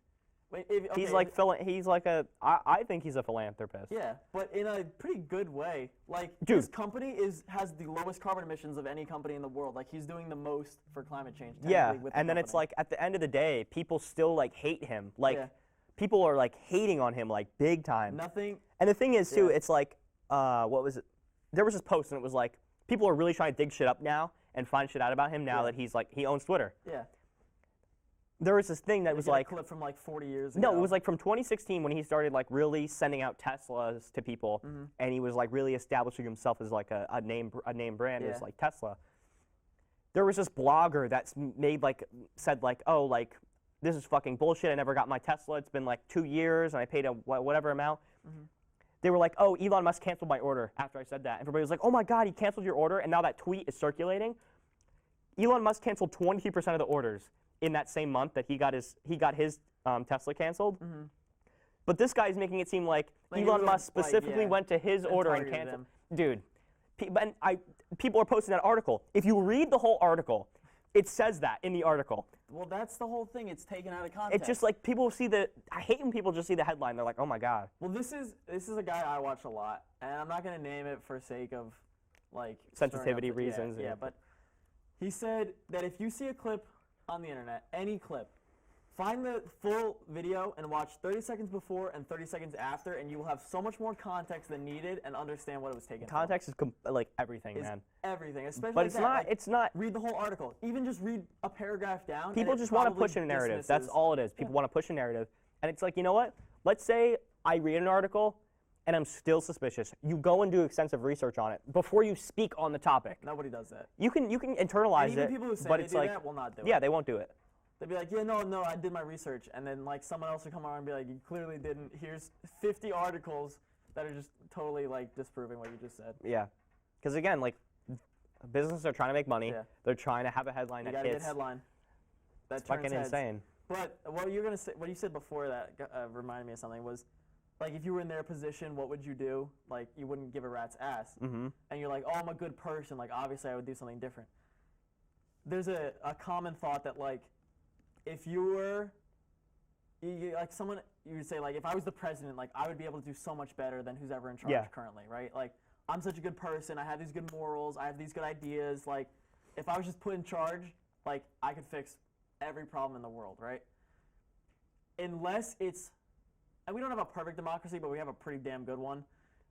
Wait, He's okay, like he's like I think he's a philanthropist. Yeah, but in a pretty good way. Like Dude. his company has the lowest carbon emissions of any company in the world. Like he's doing the most for climate change. Yeah, technically, with the and then it's company. like at the end of the day, people still like hate him. Like Yeah. people are like hating on him like big time. nothing. And the thing is too, Yeah. it's like what was it? There was this post and it was like people are really trying to dig shit up now and find shit out about him now Yeah. that he's like he owns Twitter. Yeah. There was this thing that They was get a like clip from like 40 years ago. no, it was like from 2016 when he started like really sending out Teslas to people, and he was like really establishing himself as like a name brand Yeah. as like Tesla. There was this blogger that said like, oh, like this is fucking bullshit. I never got my Tesla. It's been like 2 years and I paid a whatever amount. They were like, oh, Elon Musk canceled my order after I said that. Everybody was like, oh my God, he canceled your order, and now that tweet is circulating. Elon Musk canceled 23% of the orders in that same month that he got his Tesla canceled. But this guy's making it seem like Like, Elon it Musk was, like, specifically yeah, went to his and order and targeted canceled. him. Dude, people are posting that article. If you read the whole article, it says that in the article. Well, that's the whole thing. It's taken out of context. It's just like people see I hate when people just see the headline. They're like, oh my God. Well, this is a guy I watch a lot, and I'm not gonna name it for sake of like Sensitivity stirring up reasons, Yeah, yeah. but he said that if you see a clip on the internet, any clip, find the full video and watch 30 seconds before and 30 seconds after, and you will have so much more context than needed and understand what it was taken from. Context is like everything, Is man. everything, especially But like it's that, not. like, It's not. read the whole article. Even just read a paragraph down. and People it just want to probably push a narrative. That's dismisses- all it is. People want to push a narrative. And it's like, you know what? Let's say I read an article and I'm still suspicious. You go and do extensive research on it before you speak on the topic. Nobody does that. You can internalize And even it, people who say but they it's do like, that will not do it. yeah, they won't do it. They'd be like, yeah, no, I did my research. And then, like, someone else would come around and be like, you clearly didn't. Here's 50 articles that are just totally, like, disproving what you just said. Yeah, because again, like, businesses are trying to make money. Yeah. They're trying to have a headline You that gotta get hits. headline. That It's fucking turns heads. insane. But what you're gonna say, what you said before that reminded me of something. Was like, if you were in their position, what would you do? Like, you wouldn't give a rat's ass. Mm-hmm. And you're like, oh, I'm a good person. Like, obviously, I would do something different. There's a common thought that, like, if you were, like, someone, you would say, like, if I was the president, like, I would be able to do so much better than who's ever in charge Yeah. currently, right? Like, I'm such a good person. I have these good morals. I have these good ideas. Like, if I was just put in charge, like, I could fix every problem in the world, right? Unless it's, and we don't have a perfect democracy, but we have a pretty damn good one.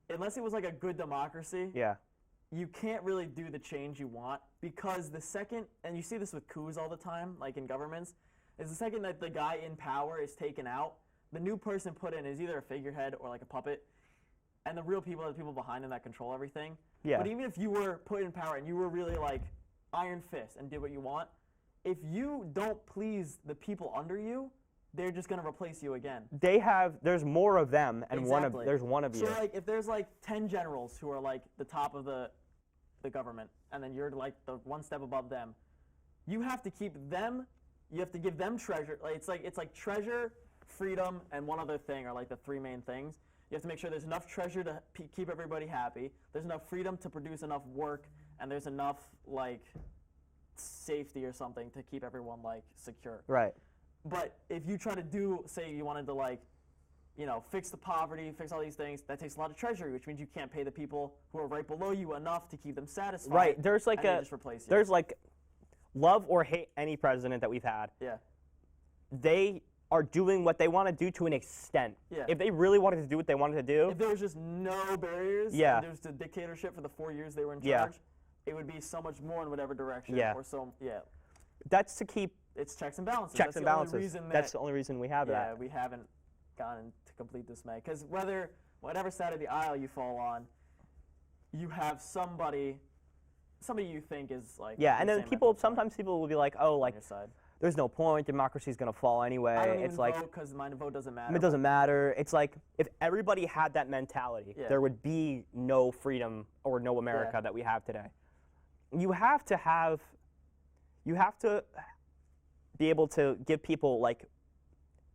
Unless it was like a good democracy, Yeah. you can't really do the change you want, because the second, and you see this with coups all the time, like in governments, is the second that the guy in power is taken out, the new person put in is either a figurehead or like a puppet, and the real people are the people behind him that control everything. Yeah. But even if you were put in power and you were really like iron fist and did what you want, if you don't please the people under you, they're just gonna replace you again. There's more of them, and Exactly. there's one of you. So like, if there's like 10 generals who are like the top of the government, and then you're like the one step above them, you have to keep them. You have to give them treasure. Like, it's like treasure, freedom, and one other thing are like the three main things. You have to make sure there's enough treasure to keep everybody happy. There's enough freedom to produce enough work, and there's enough like safety or something to keep everyone like secure. Right. But if you try to do, say you wanted to like, you know, fix the poverty, fix all these things, that takes a lot of treasury, which means you can't pay the people who are right below you enough to keep them satisfied. Right. There's like and they just replace you. there's like, love or hate any president that we've had. Yeah. They are doing what they want to do to an extent. Yeah. If they really wanted to do what they wanted to do, If there was just no barriers, Yeah. and there was the dictatorship for the 4 years they were in Yeah. charge, it would be so much more in whatever direction. Yeah. Or so, yeah. that's to keep It's checks and balances. checks That's and the only balances. reason That's that, the only reason we have yeah, that. we haven't gotten to complete dismay. Because whatever side of the aisle you fall on, you have somebody you think is like Yeah, the and then same mental point sometimes people will be like, oh, on like your side. there's no point, democracy's gonna fall anyway. I don't even It's like vote because my vote doesn't matter. it doesn't matter. It's like if everybody had that mentality, Yeah. there would be no freedom or no America that we have today. You have to be able to give people like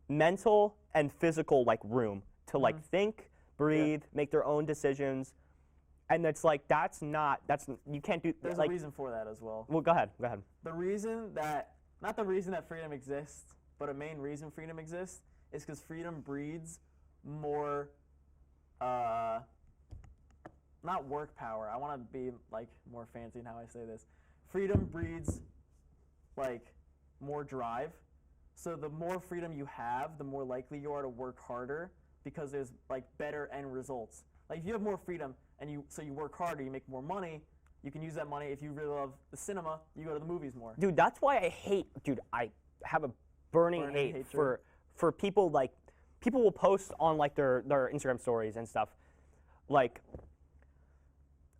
mental and physical like room to like think, breathe, make their own decisions. And it's like you can't do There's like a reason for that as well. well go ahead. The reason that, not the reason that freedom exists, but a main reason freedom exists is because freedom breeds more, not work power. I want to be like more fancy in how I say this. Freedom breeds like more drive. So the more freedom you have, the more likely you are to work harder because there's like better end results. Like if you have more freedom and you work harder, you make more money. You can use that money. If you really love the cinema, you go to the movies more. Dude, that's why I have a burning hate hatred. for people like people will post on like their Instagram stories and stuff like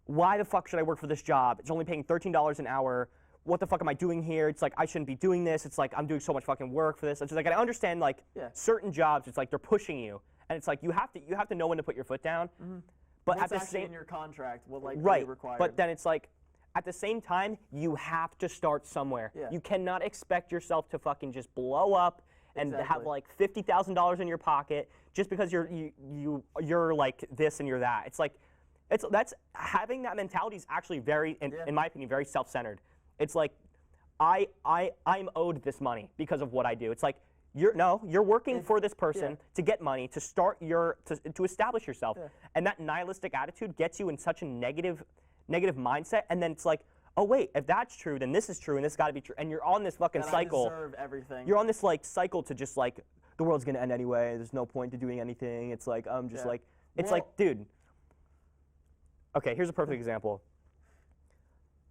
why the fuck should I work for this job? It's only paying $13 an hour. What the fuck am I doing here? It's like I shouldn't be doing this. It's like I'm doing so much fucking work for this. It's just like I understand like Yeah. certain jobs it's like they're pushing you and it's like you have to know when to put your foot down. But What's at the actually same in your contract will like right, be required. but then it's like at the same time you have to start somewhere. Yeah. You cannot expect yourself to fucking just blow up and have Exactly. like $50,000 in your pocket just because you're like this and you're that. It's like that's having that mentality is actually very in my opinion very self-centered. It's like I'm owed this money because of what I do. It's like you're working for this person to get money to start to establish yourself, and that nihilistic attitude gets you in such a negative mindset, and then it's like, oh wait, if that's true, then this is true, and this got to be true, and you're on this fucking that cycle. I deserve everything. You're on this like cycle to just like the world's gonna end anyway. There's no point to doing anything. It's like just Yeah. like it's Well- like dude. Okay, here's a perfect example.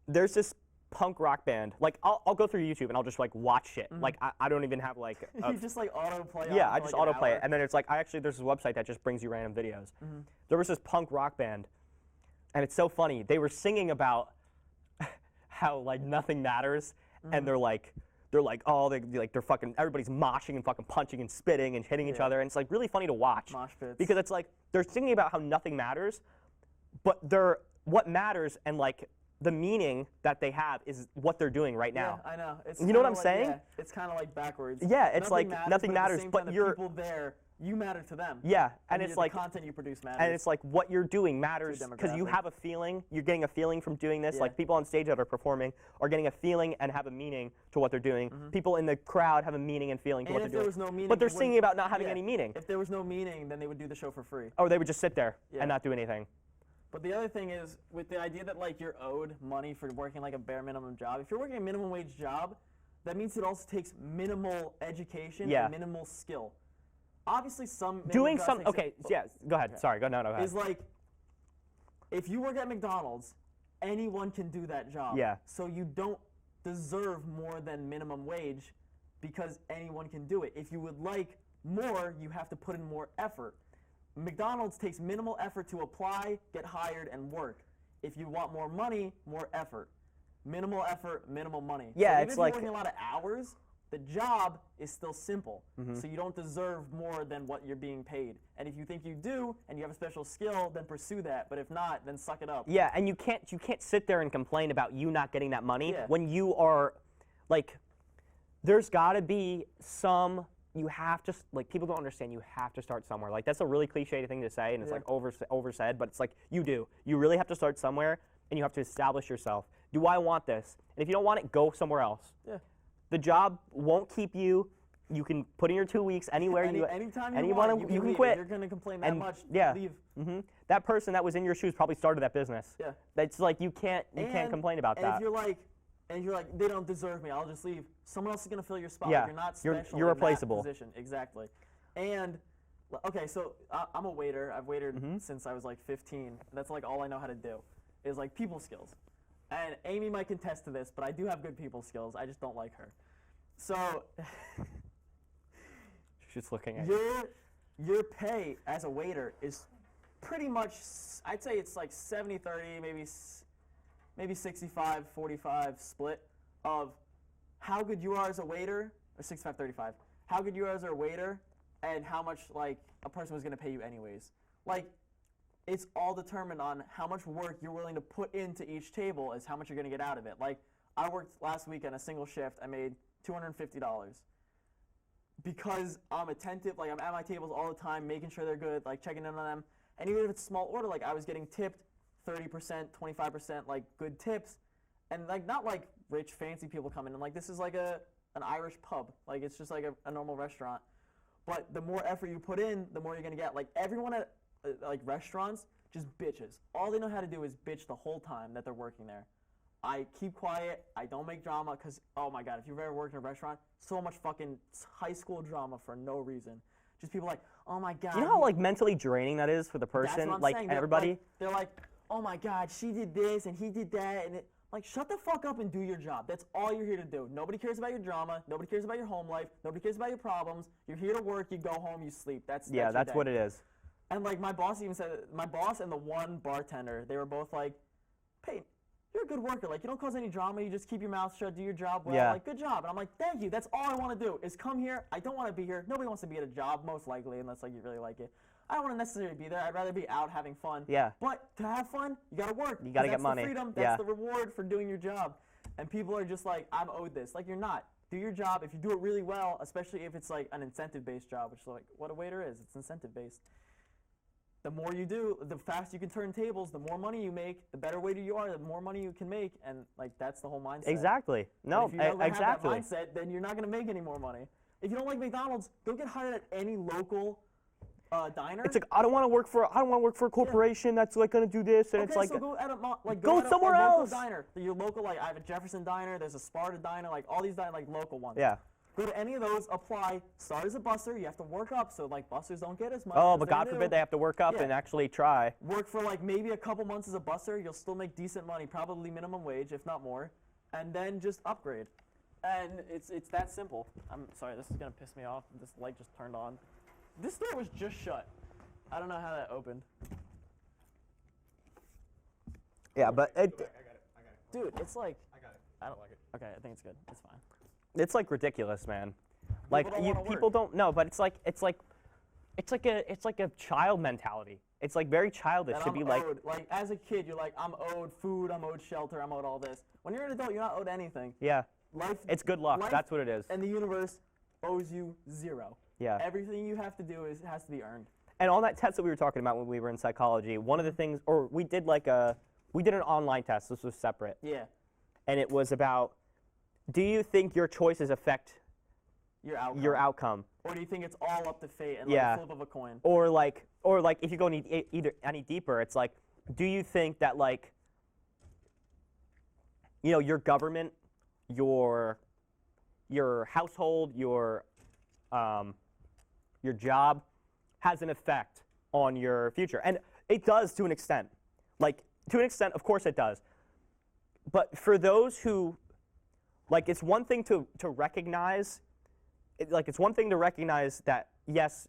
There's this punk rock band. Like I'll go through YouTube and I'll just like watch shit. Like I don't even have like a, You just like autoplay. yeah, on I for, just like, an autoplay it, hour. and then it's like there's this website that just brings you random videos. There was this punk rock band, and it's so funny. They were singing about how like nothing matters, and they're like oh they're fucking everybody's moshing and fucking punching and spitting and hitting each other, and it's like really funny to watch Mosh pits. because it's like they're singing about how nothing matters, but what matters and like the meaning that they have is what they're doing right now. Yeah, I know. It's You know what kinda I'm like- saying? Yeah, it's kind of like backwards. Yeah, it's like nothing but at matters, the same but time, the you're- people there. You matter to them. Yeah, and the it's like content you produce matters. and it's like what you're doing matters your because you demographic. have a feeling. You're getting a feeling from doing this. Yeah. Like people on stage that are performing are getting a feeling and have a meaning to what they're doing. People in the crowd have a meaning and feeling to And what if they're there doing. was no meaning, but they're you wouldn't- singing about not having yeah. any meaning. If there was no meaning, then they would do the show for free. Or they would just sit there Yeah. and not do anything. But the other thing is, with the idea that like you're owed money for working like a bare minimum job, if you're working a minimum wage job, that means it also takes minimal education Yeah. and minimal skill. Obviously, some Doing jobs some take okay, yeah. Go ahead. Sorry. Go ahead. is like if you work at McDonald's, anyone can do that job. Yeah. So you don't deserve more than minimum wage because anyone can do it. If you would like more, you have to put in more effort. McDonald's takes minimal effort to apply, get hired, and work. If you want more money, more effort. Minimal effort, minimal money. Yeah, so even it's if you're like- working a lot of hours, the job is still simple. Mm-hmm. So you don't deserve more than what you're being paid. And if you think you do and you have a special skill, then pursue that. But if not, then suck it up. Yeah, and you can't sit there and complain about you not getting that money Yeah. when you are like there's got to be some you have to like people don't understand you have to start somewhere. Like that's a really cliche thing to say and it's Yeah. like oversaid, but it's like you do. You really have to start somewhere and you have to establish yourself. Do I want this? And if you don't want it, go somewhere else. Yeah. The job won't keep you. You can put in your 2 weeks anywhere Anytime you anyone- want, you you can leave. quit. If you're going to complain that And- much, yeah. leave. That person that was in your shoes probably started that business. Yeah. That's like you can't complain about and that. if you're like, and you're like, they don't deserve me, I'll just leave. Someone else is gonna fill your spot. Yeah, You're not you're special. you're in that replaceable. position. Exactly. And okay, so I'm a waiter. I've waited Mm-hmm. since I was like 15. That's like all I know how to do, is like people skills. And Amy might contest to this, but I do have good people skills. I just don't like her. So She's just looking at you. your pay as a waiter is pretty much, I'd say it's like 70-30, maybe 65-45 split of how good you are as a waiter, or 65-35, how good you are as a waiter, and how much like a person was going to pay you anyways. Like, it's all determined on how much work you're willing to put into each table is how much you're going to get out of it. Like, I worked last week on a single shift. I made $250 because I'm attentive. Like, I'm at my tables all the time, making sure they're good, like checking in on them. And even if it's a small order, like I was getting tipped 30%, 25%, like good tips, and like not like rich fancy people coming in. Like, this is like an Irish pub. Like, it's just like a normal restaurant. But the more effort you put in, the more you're gonna get. Like, everyone at like restaurants just bitches. All they know how to do is bitch the whole time that they're working there. I keep quiet. I don't make drama because, oh my God, if you've ever worked in a restaurant, so much fucking high school drama for no reason. Just people like, oh my God. You know how like mentally draining that is for the That's person, what I'm like saying. everybody. They're like, oh my God, she did this and he did that, and like, shut the fuck up and do your job. That's all you're here to do. Nobody cares about your drama. Nobody cares about your home life. Nobody cares about your problems. You're here to work. You go home. You sleep. That's Yeah, your that's day. what it is. And like my boss even said, my boss and the one bartender, they were both like, Peyton, you're a good worker. Like, you don't cause any drama. You just keep your mouth shut, do your job well. Yeah. Like, good job. And I'm like, thank you. That's all I want to do is come here. I don't want to be here. Nobody wants to be at a job, most likely, unless like you really like it. I don't want to necessarily be there. I'd rather be out having fun. Yeah. But to have fun, you got to work. You gotta 'cause get money. That's the freedom. Yeah. That's the reward for doing your job. And people are just like, I'm owed this. Like, you're not. Do your job. If you do it really well, especially if it's like an incentive-based job, which is like what a waiter is. It's incentive-based. The more you do, the faster you can turn tables, the more money you make, the better waiter you are, the more money you can make, and like that's the whole mindset. Exactly. And No, if you don't exactly. have that mindset, then you're not going to make any more money. If you don't like McDonald's, go get hired at any local diner. It's like I don't want to work for a corporation that's like gonna do this, and okay, it's like so go at a go at somewhere a local else. diner. Your local, like I have a Jefferson diner, there's a Sparta diner, like all these like local ones. yeah. Go to any of those, apply, start as a busser. You have to work up, so like bussers don't get as much. Oh, 'cause but they're God new. forbid they have to work up Yeah. and actually try. Work for like maybe a couple months as a busser, you'll still make decent money, probably minimum wage, if not more, and then just upgrade. And it's that simple. I'm sorry, this is gonna piss me off. This light just turned on. This door was just shut. I don't know how that opened. Yeah, but I got it. Dude, it's like, I got it. I don't like it. Okay, I think it's good. It's fine. it's like ridiculous, man. Like don't wanna people work. don't know, but it's like a child mentality. It's like very childish That to I'm be like, owed. Like as a kid, you're like, I'm owed food, I'm owed shelter, I'm owed all this. When you're an adult, you're not owed anything. yeah, Life. it's good luck. life That's what it is. And the universe owes you zero. Yeah. Everything you have to do has to be earned. And on that test that we were talking about when we were in psychology, one of the things, or we did an online test. This was separate, Yeah. and it was about, do you think your choices affect Your outcome. your outcome? Or do you think it's all up to fate and Yeah. like a flip of a coin? Or like if you go any deeper, it's like, do you think that like, your government, your household, your job has an effect on your future? And it does to an extent. Like, to an extent, of course it does. But for those who, like, it's one thing to recognize, it's one thing to recognize that, yes,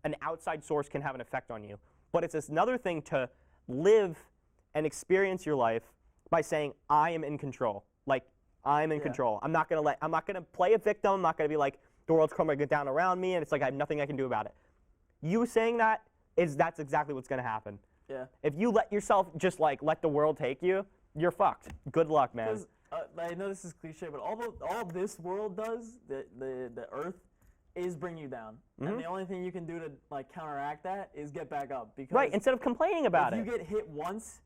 an outside source can have an effect on you. But it's another thing to live and experience your life by saying, I am in control. Like, I'm in Yeah. control. I'm not gonna play a victim. I'm not gonna be like, the world's coming down around me, and it's like I have nothing I can do about it. You saying that's exactly what's gonna happen. Yeah. If you let yourself just like let the world take you, you're fucked. Good luck, man. Because I know this is cliche, but all this world does, the Earth, is bring you down. And the only thing you can do to like counteract that is get back up. Because Right, instead of complaining about if it. you get hit once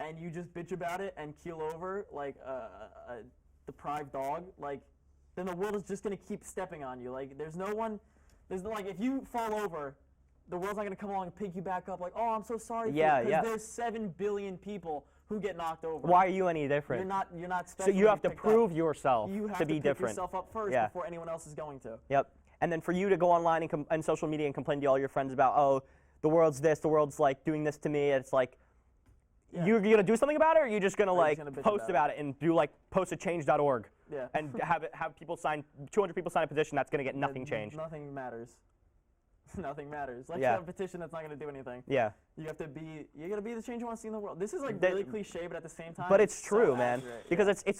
and you just bitch about it and keel over like a deprived dog, like then the world is just gonna keep stepping on you. Like there's no like if you fall over, the world's not gonna come along and pick you back up. Like, oh, I'm so sorry. Yeah, Because yeah. there's 7 billion people who get knocked over. Why are you any different? You're not So special. you have to picked up. prove yourself You have to be pick different. yourself up first Yeah. before anyone else is going to. Yep. And then for you to go online and social media and complain to all your friends about, oh, the world's this, the world's like doing this to me. It's like, Yeah. you're gonna do something about it, or you're just gonna Or you're like just gonna bitch post about about it and do like post at change.org Yeah. and have people sign 200 people sign a petition that's gonna get nothing changed. Nothing matters. Nothing matters. Like Yeah. a petition that's not going to do anything. Yeah. You got to be the change you want to see in the world. This is like That- really cliche, but at the same time. But it's so true, man. accurate, Because yeah.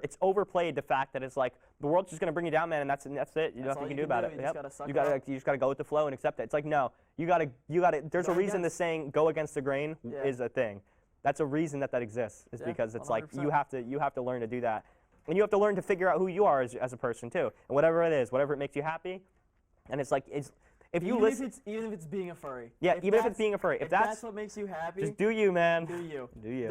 it's overplayed the fact that it's like the world's just gonna bring you down, man, and that's it. There's That's nothing all you you can do can about do. it. You just Yep. gotta suck You it gotta up. you just gotta go with the flow and accept it. It's like no, you gotta. There's Go a reason the against- saying "go against the grain" Yeah. is a thing. That's a reason that exists. Is Yeah, because it's like 100%. you have to learn to do that, and you have to learn to figure out who you are as a person too, and whatever it is, whatever it makes you happy, and it's like if you listen. Even if it's being a furry. Yeah, even if it's that's- being a furry. If If that's that's what makes you happy, just do you, man. do you. Do you.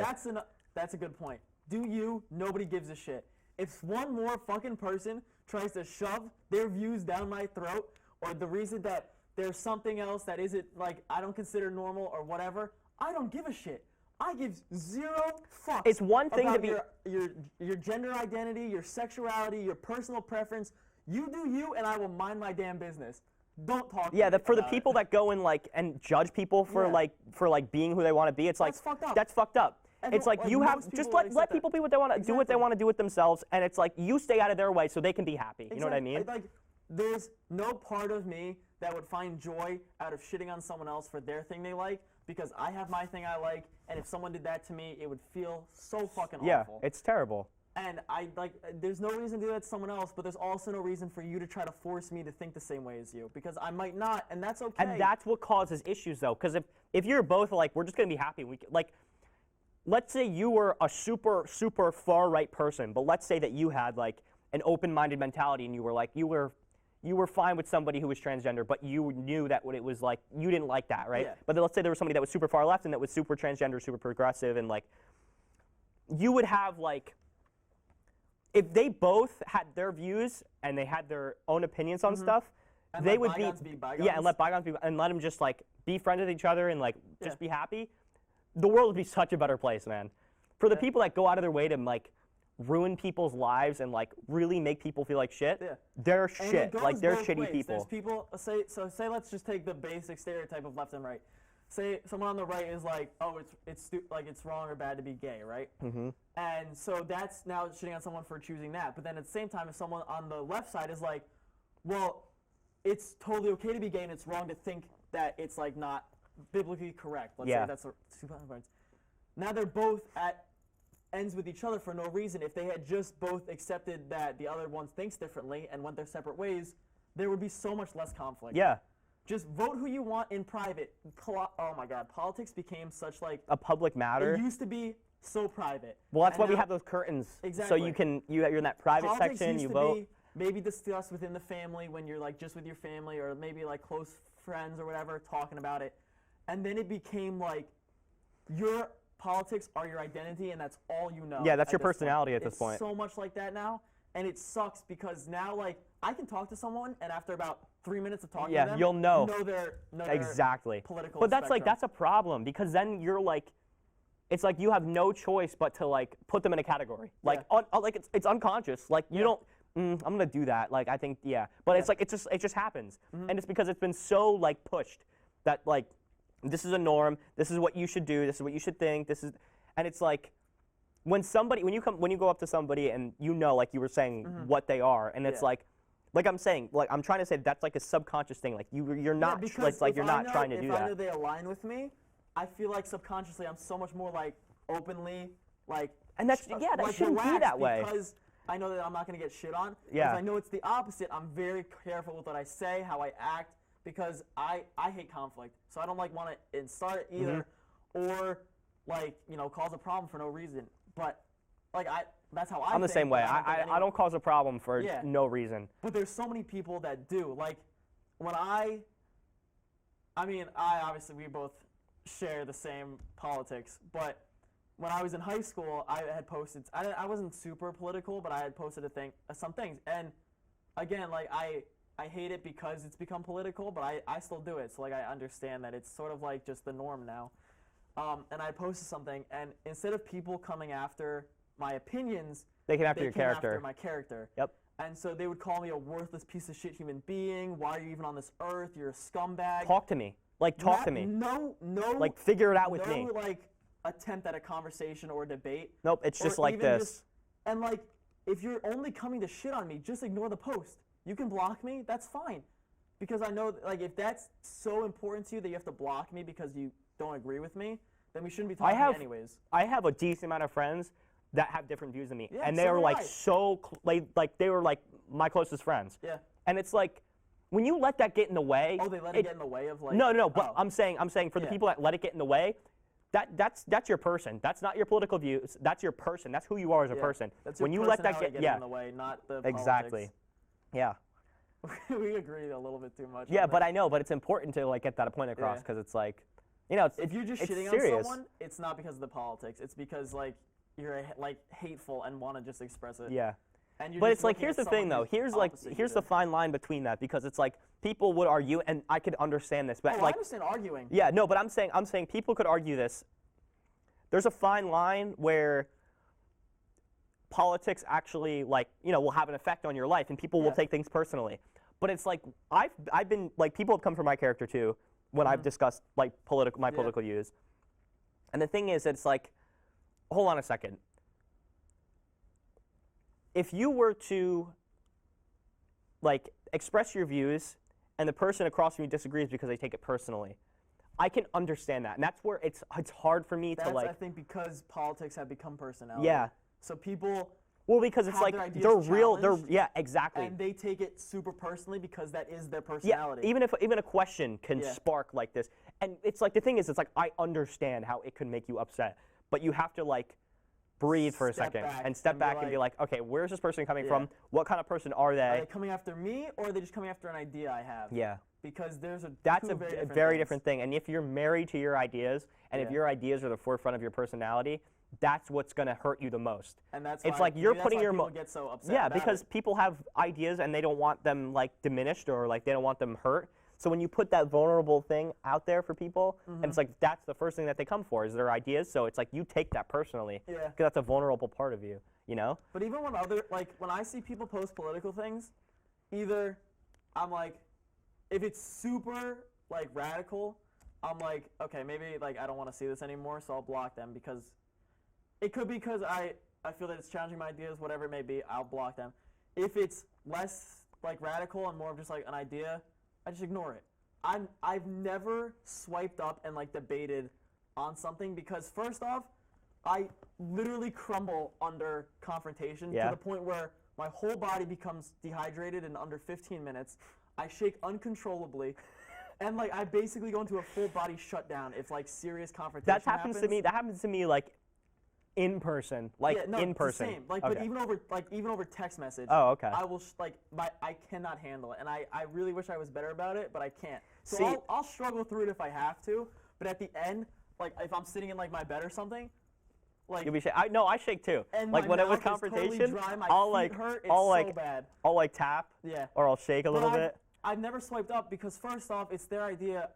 That's a good point. Do you? Nobody gives a shit. If one more fucking person tries to shove their views down my throat, or the reason that there's something else that isn't like I don't consider normal or whatever, I don't give a shit. I give zero fucks. It's one thing to about be- your gender identity, your sexuality, your personal preference. You do you, and I will mind my damn business. Don't talk. Yeah, to me for the about people it. that go and and judge people for Yeah. being who they want to be, it's like That's fucked up. That's fucked up. And It's like like, you have most just people let accept that. people be what they want to do what they Exactly. want to do with themselves, and it's like you stay out of their way so they can be happy. You know what I mean? Like, there's no part of me that would find joy out of shitting on someone else for their thing they like, because I have my thing I like, and if someone did that to me, it would feel so fucking Yeah, awful. it's terrible. And there's no reason to do that to someone else, but there's also no reason for you to try to force me to think the same way as you, because I might not, and that's okay. And that's what causes issues, though, because if you're both like, we're just gonna be happy, let's say you were a super far right person, but let's say that you had like an open-minded mentality, and you were fine with somebody who was transgender, but you knew that what it was like, you didn't like that, right? Yeah. But then let's say there was somebody that was super far left and that was super transgender, super progressive, and like, you would have like, if they both had their views and they had their own opinions on stuff, And they let would bygones be yeah, and bygones. let bygones be, and let them just like be friends with each other and like just Yeah. be happy. The world would be such a better place, man. For the Yeah. people that go out of their way to like ruin people's lives and like really make people feel like shit, Yeah. they're And it shit. Like goes they're both shitty ways. people. There's people say let's just take the basic stereotype of left and right. Say someone on the right is like, oh, it's wrong or bad to be gay, right? Mm-hmm. And so that's now shitting on someone for choosing that. But then at the same time, if someone on the left side is like, well, it's totally okay to be gay and it's wrong to think that it's like not biblically correct. Let's Yeah. say that's two points. Now they're both at ends with each other for no reason. If they had just both accepted that the other one thinks differently and went their separate ways, there would be so much less conflict. Yeah, Just vote who you want in private. Oh my God, politics became such like a public matter. it used to be so private. Well, that's And why we now have those curtains. So Exactly. you're in that private politics section, used you to vote. be maybe discussed within the family when you're like just with your family or maybe like close friends or whatever talking about it, and then it became like your politics are your identity and that's all you know. Yeah, that's at your this point. personality at this It's point. so much like that now, and it sucks because now like I can talk to someone and after about 3 minutes of talking Yeah, to them, you'll know. their Exactly. political But that's like spectrum. that's a problem because then you're like, it's like you have no choice but to like put them in a category. Like like it's unconscious. Like you don't. I'm gonna do that. Like I think But it's like it just happens, Mm-hmm. and it's because it's been so like pushed that like this is a norm. This is what you should do. This is what you should think. This is, and it's like when you go up to somebody and you know like you were saying what they are, and it's Mm-hmm. Yeah. like I'm saying, like I'm trying to say that's like a subconscious thing. Like you're not because it's like if you're I not know- trying to do If I know that. they align with me, I feel like subconsciously I'm so much more like openly like. And that's- sh- yeah, that like, shouldn't be relaxed that way. Because I know that I'm not gonna get shit on. But Yeah. If I know it's the opposite, I'm very careful with what I say, how I act, because I hate conflict. So I don't like want to start it either, Mm-hmm. or like cause a problem for no reason. But like that's how I'm the same way. but don't think I anyone- don't cause a problem for Yeah. no reason. But there's so many people that do. Like, when I obviously we both share the same politics, but when I was in high school, I had posted, I wasn't super political, but I had posted some things. And again, like, I hate it because it's become political, but I still do it. So, like, I understand that it's sort of like just the norm now. and I posted something, and instead of people coming after my opinions, They came after they your came character. after my character. Yep. And so they would call me a worthless piece of shit human being. Why are you even on this earth? You're a scumbag. Talk to me. Like, talk to me. No, Like, figure it out with no, me. like, attempt at a conversation or a debate. Nope, it's or just like even this. And, like, if you're only coming to shit on me, just ignore the post. You can block me. That's fine. Because I know, like, if that's so important to you that you have to block me because you don't agree with me, then we shouldn't be talking anyways. I have a decent amount of friends that have different views than me, Yeah, and they so are do like I. like they were like my closest friends. Yeah. And it's like, when you let that get in the way. Oh, they let it get in the way of, like... No. But oh. I'm saying for the Yeah. people that let it get in the way, that's your person. That's not your political views. That's your person. That's who you are as a Yeah. person. That's your when you let that personality get in the way, not the exactly. Yeah. politics. We agree a little bit too much. Yeah, on but that. I know, but it's important to like get that point across Yeah. because it's like, you know, it's, If you're just it's shitting serious. on someone, it's not because of the politics. It's because, like, you're like hateful and want to just express it. Yeah. And you're But just it's like, looking here's at the thing someone though. who's opposite Here's you. the fine line between that because it's like people would argue, and I could understand this, but Oh, I like, understand arguing. yeah, no, but I'm saying people could argue this. There's a fine line where politics actually, like, you know, will have an effect on your life, and people will Yeah. take things personally. But it's like I've been like, people have come from my character too when I've discussed like my political views. And the thing is, it's like, hold on a second. If you were to like express your views and the person across from you disagrees because they take it personally, I can understand that. And that's where it's hard for me That's, to like, I think, because politics have become personality. yeah. So people, Well, because it's have like their ideas they're real. challenged, Yeah, exactly. and they take it super personally because that is their Yeah, personality. even a question can Yeah. spark like this, and it's like the thing is, it's like I understand how it could make you upset, but you have to like breathe for a Step second back and step and be back and be like, okay, where's this person coming Yeah. from? What kind of person are Are they? they coming after me, or are they just coming after an idea I have? Yeah, Because there's that's two a very very things. different thing. And if you're married to your ideas, and if Yeah. your ideas are the forefront of your personality, that's what's gonna hurt you the most. And that's It's why, like you're maybe that's putting why your people get so upset. Yeah, about because it. people have ideas and they don't want them like diminished or like they don't want them hurt. So when you put that vulnerable thing out there for people, and it's like that's the first thing that they come for is their ideas. So it's like you take that personally Yeah. because that's a vulnerable part of you, you know? But even when when I see people post political things, either I'm like, if it's super like radical, I'm like, okay, maybe like I don't want to see this anymore, so I'll block them because it could be because I feel that it's challenging my ideas, whatever it may be, I'll block them. If it's less like radical and more of just like an idea, I just ignore it. I've never swiped up and like debated on something because first off, I literally crumble under confrontation Yeah. to the point where my whole body becomes dehydrated in under 15 minutes. I shake uncontrollably. And like I basically go into a full body shutdown if like serious confrontation That happens to me. That happens to me like in person, like Yeah, no, in it's the person. same. Like, Okay. but even over text message. Oh, okay. I will I cannot handle it, and I really wish I was better about it, but I can't. So See- I'll struggle through it if I have to, but at the end, like if I'm sitting in like my bed or something, like You'll be I shake too. and Like my when it was mouth is totally confrontation, dry, my I'll feet like hurt, it's I'll so like bad. I'll like tap Yeah. or I'll shake a little But bit. I've never swiped up because first off, it's their idea.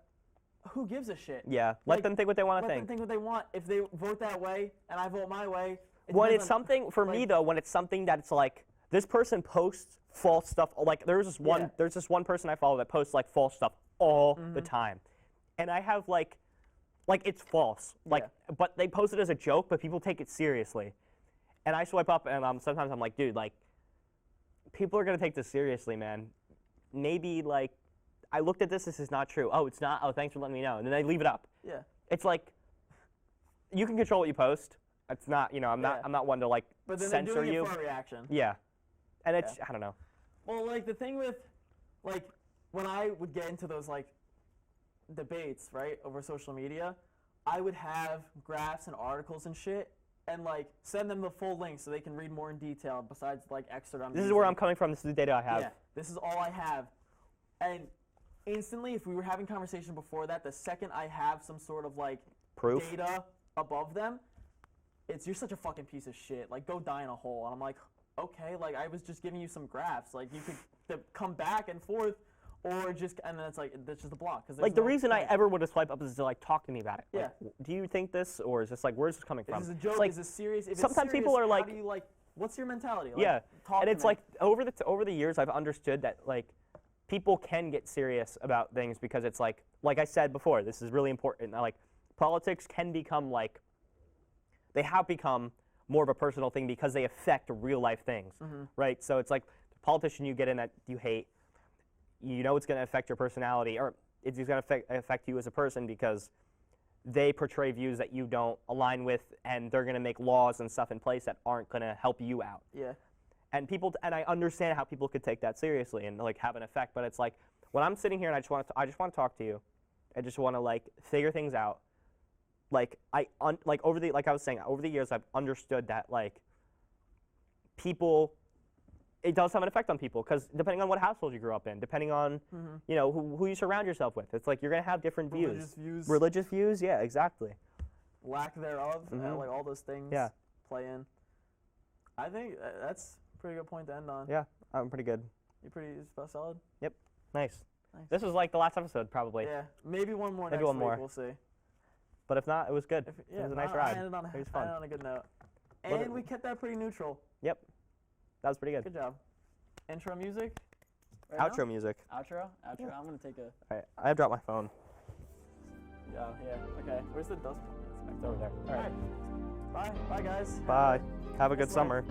Who gives a shit? Yeah, let Like, them think what they want to Let think. them think what they want. If they vote that way and I vote my way, it When depends it's on- something for me like- though, when it's something that it's like this person posts false stuff. Like there's Yeah. this one person I follow that posts like false stuff all Mm-hmm. the time, and I have like it's false. Like, but they post it as a joke, but people take it seriously, and I swipe up and sometimes I'm like, dude, like people are gonna take this seriously, man. Maybe like I looked at this is not true. Oh, it's not. Oh, thanks for letting me know, and then they leave it up. Yeah. It's like you can control what you post. It's not, I'm Yeah. not one to like But then they're censor doing you. it for a reaction. Yeah, and it's I don't know. Well, like the thing with, like, when I would get into those like debates, right, over social media, I would have graphs and articles and shit, and like send them the full link so they can read more in detail. Besides like extra. This is where I'm coming from. This is the data I have. Yeah, this is all I have, and instantly, if we were having conversation before that, the second I have some sort of like Proof. data above them, it's you're such a fucking piece of shit. Like, go die in a hole. And I'm like, okay, like I was just giving you some graphs. Like you could come back and forth or just and then it's like that's just a block. Cause Like the reason I ever would have swiped up is to like talk to me about it. Like, Yeah. Do you think this, or is this like where's this coming from? Is this a joke? It's like, is this serious? If sometimes it's serious, people are like- how do you like? What's your mentality? Like, yeah, talk and to it's me. like over the years I've understood that like people can get serious about things because it's like I said before, this is really important. Like politics can become like they have become more of a personal thing because they affect real life things, right? So it's like the politician you get in that you hate, you know it's going to affect your personality or it's going to affect you as a person because they portray views that you don't align with and they're going to make laws and stuff in place that aren't going to help you out. yeah, And I understand how people could take that seriously and like have an effect, but it's like when I'm sitting here and I just want to talk to you, I just want to like figure things out. Like like I was saying, over the years I've understood that like people, it does have an effect on people because depending on what household you grew up in, depending on you know who you surround yourself with, it's like you're gonna have different religious views. views, Religious views, yeah, exactly. lack thereof, like all those things Yeah. play in. I think that's a pretty good point to end on. Yeah, I'm pretty good. You're pretty solid. Nice. Nice. This was like the last episode probably, Yeah, maybe one more Maybe next one week. more. We'll see. but if not, it was good. If, It was a nice I ride. ended on, It was I fun. ended on a good note. But And it- we kept that pretty neutral. That was pretty good. Good job. Intro music. Right Outro now? music. Outro? Outro? I'm gonna take a. All right, I dropped my phone. Yeah. Okay. Where's the dust? It's over there. All right. Bye. Bye, guys. Bye. Have a good Nice life. summer.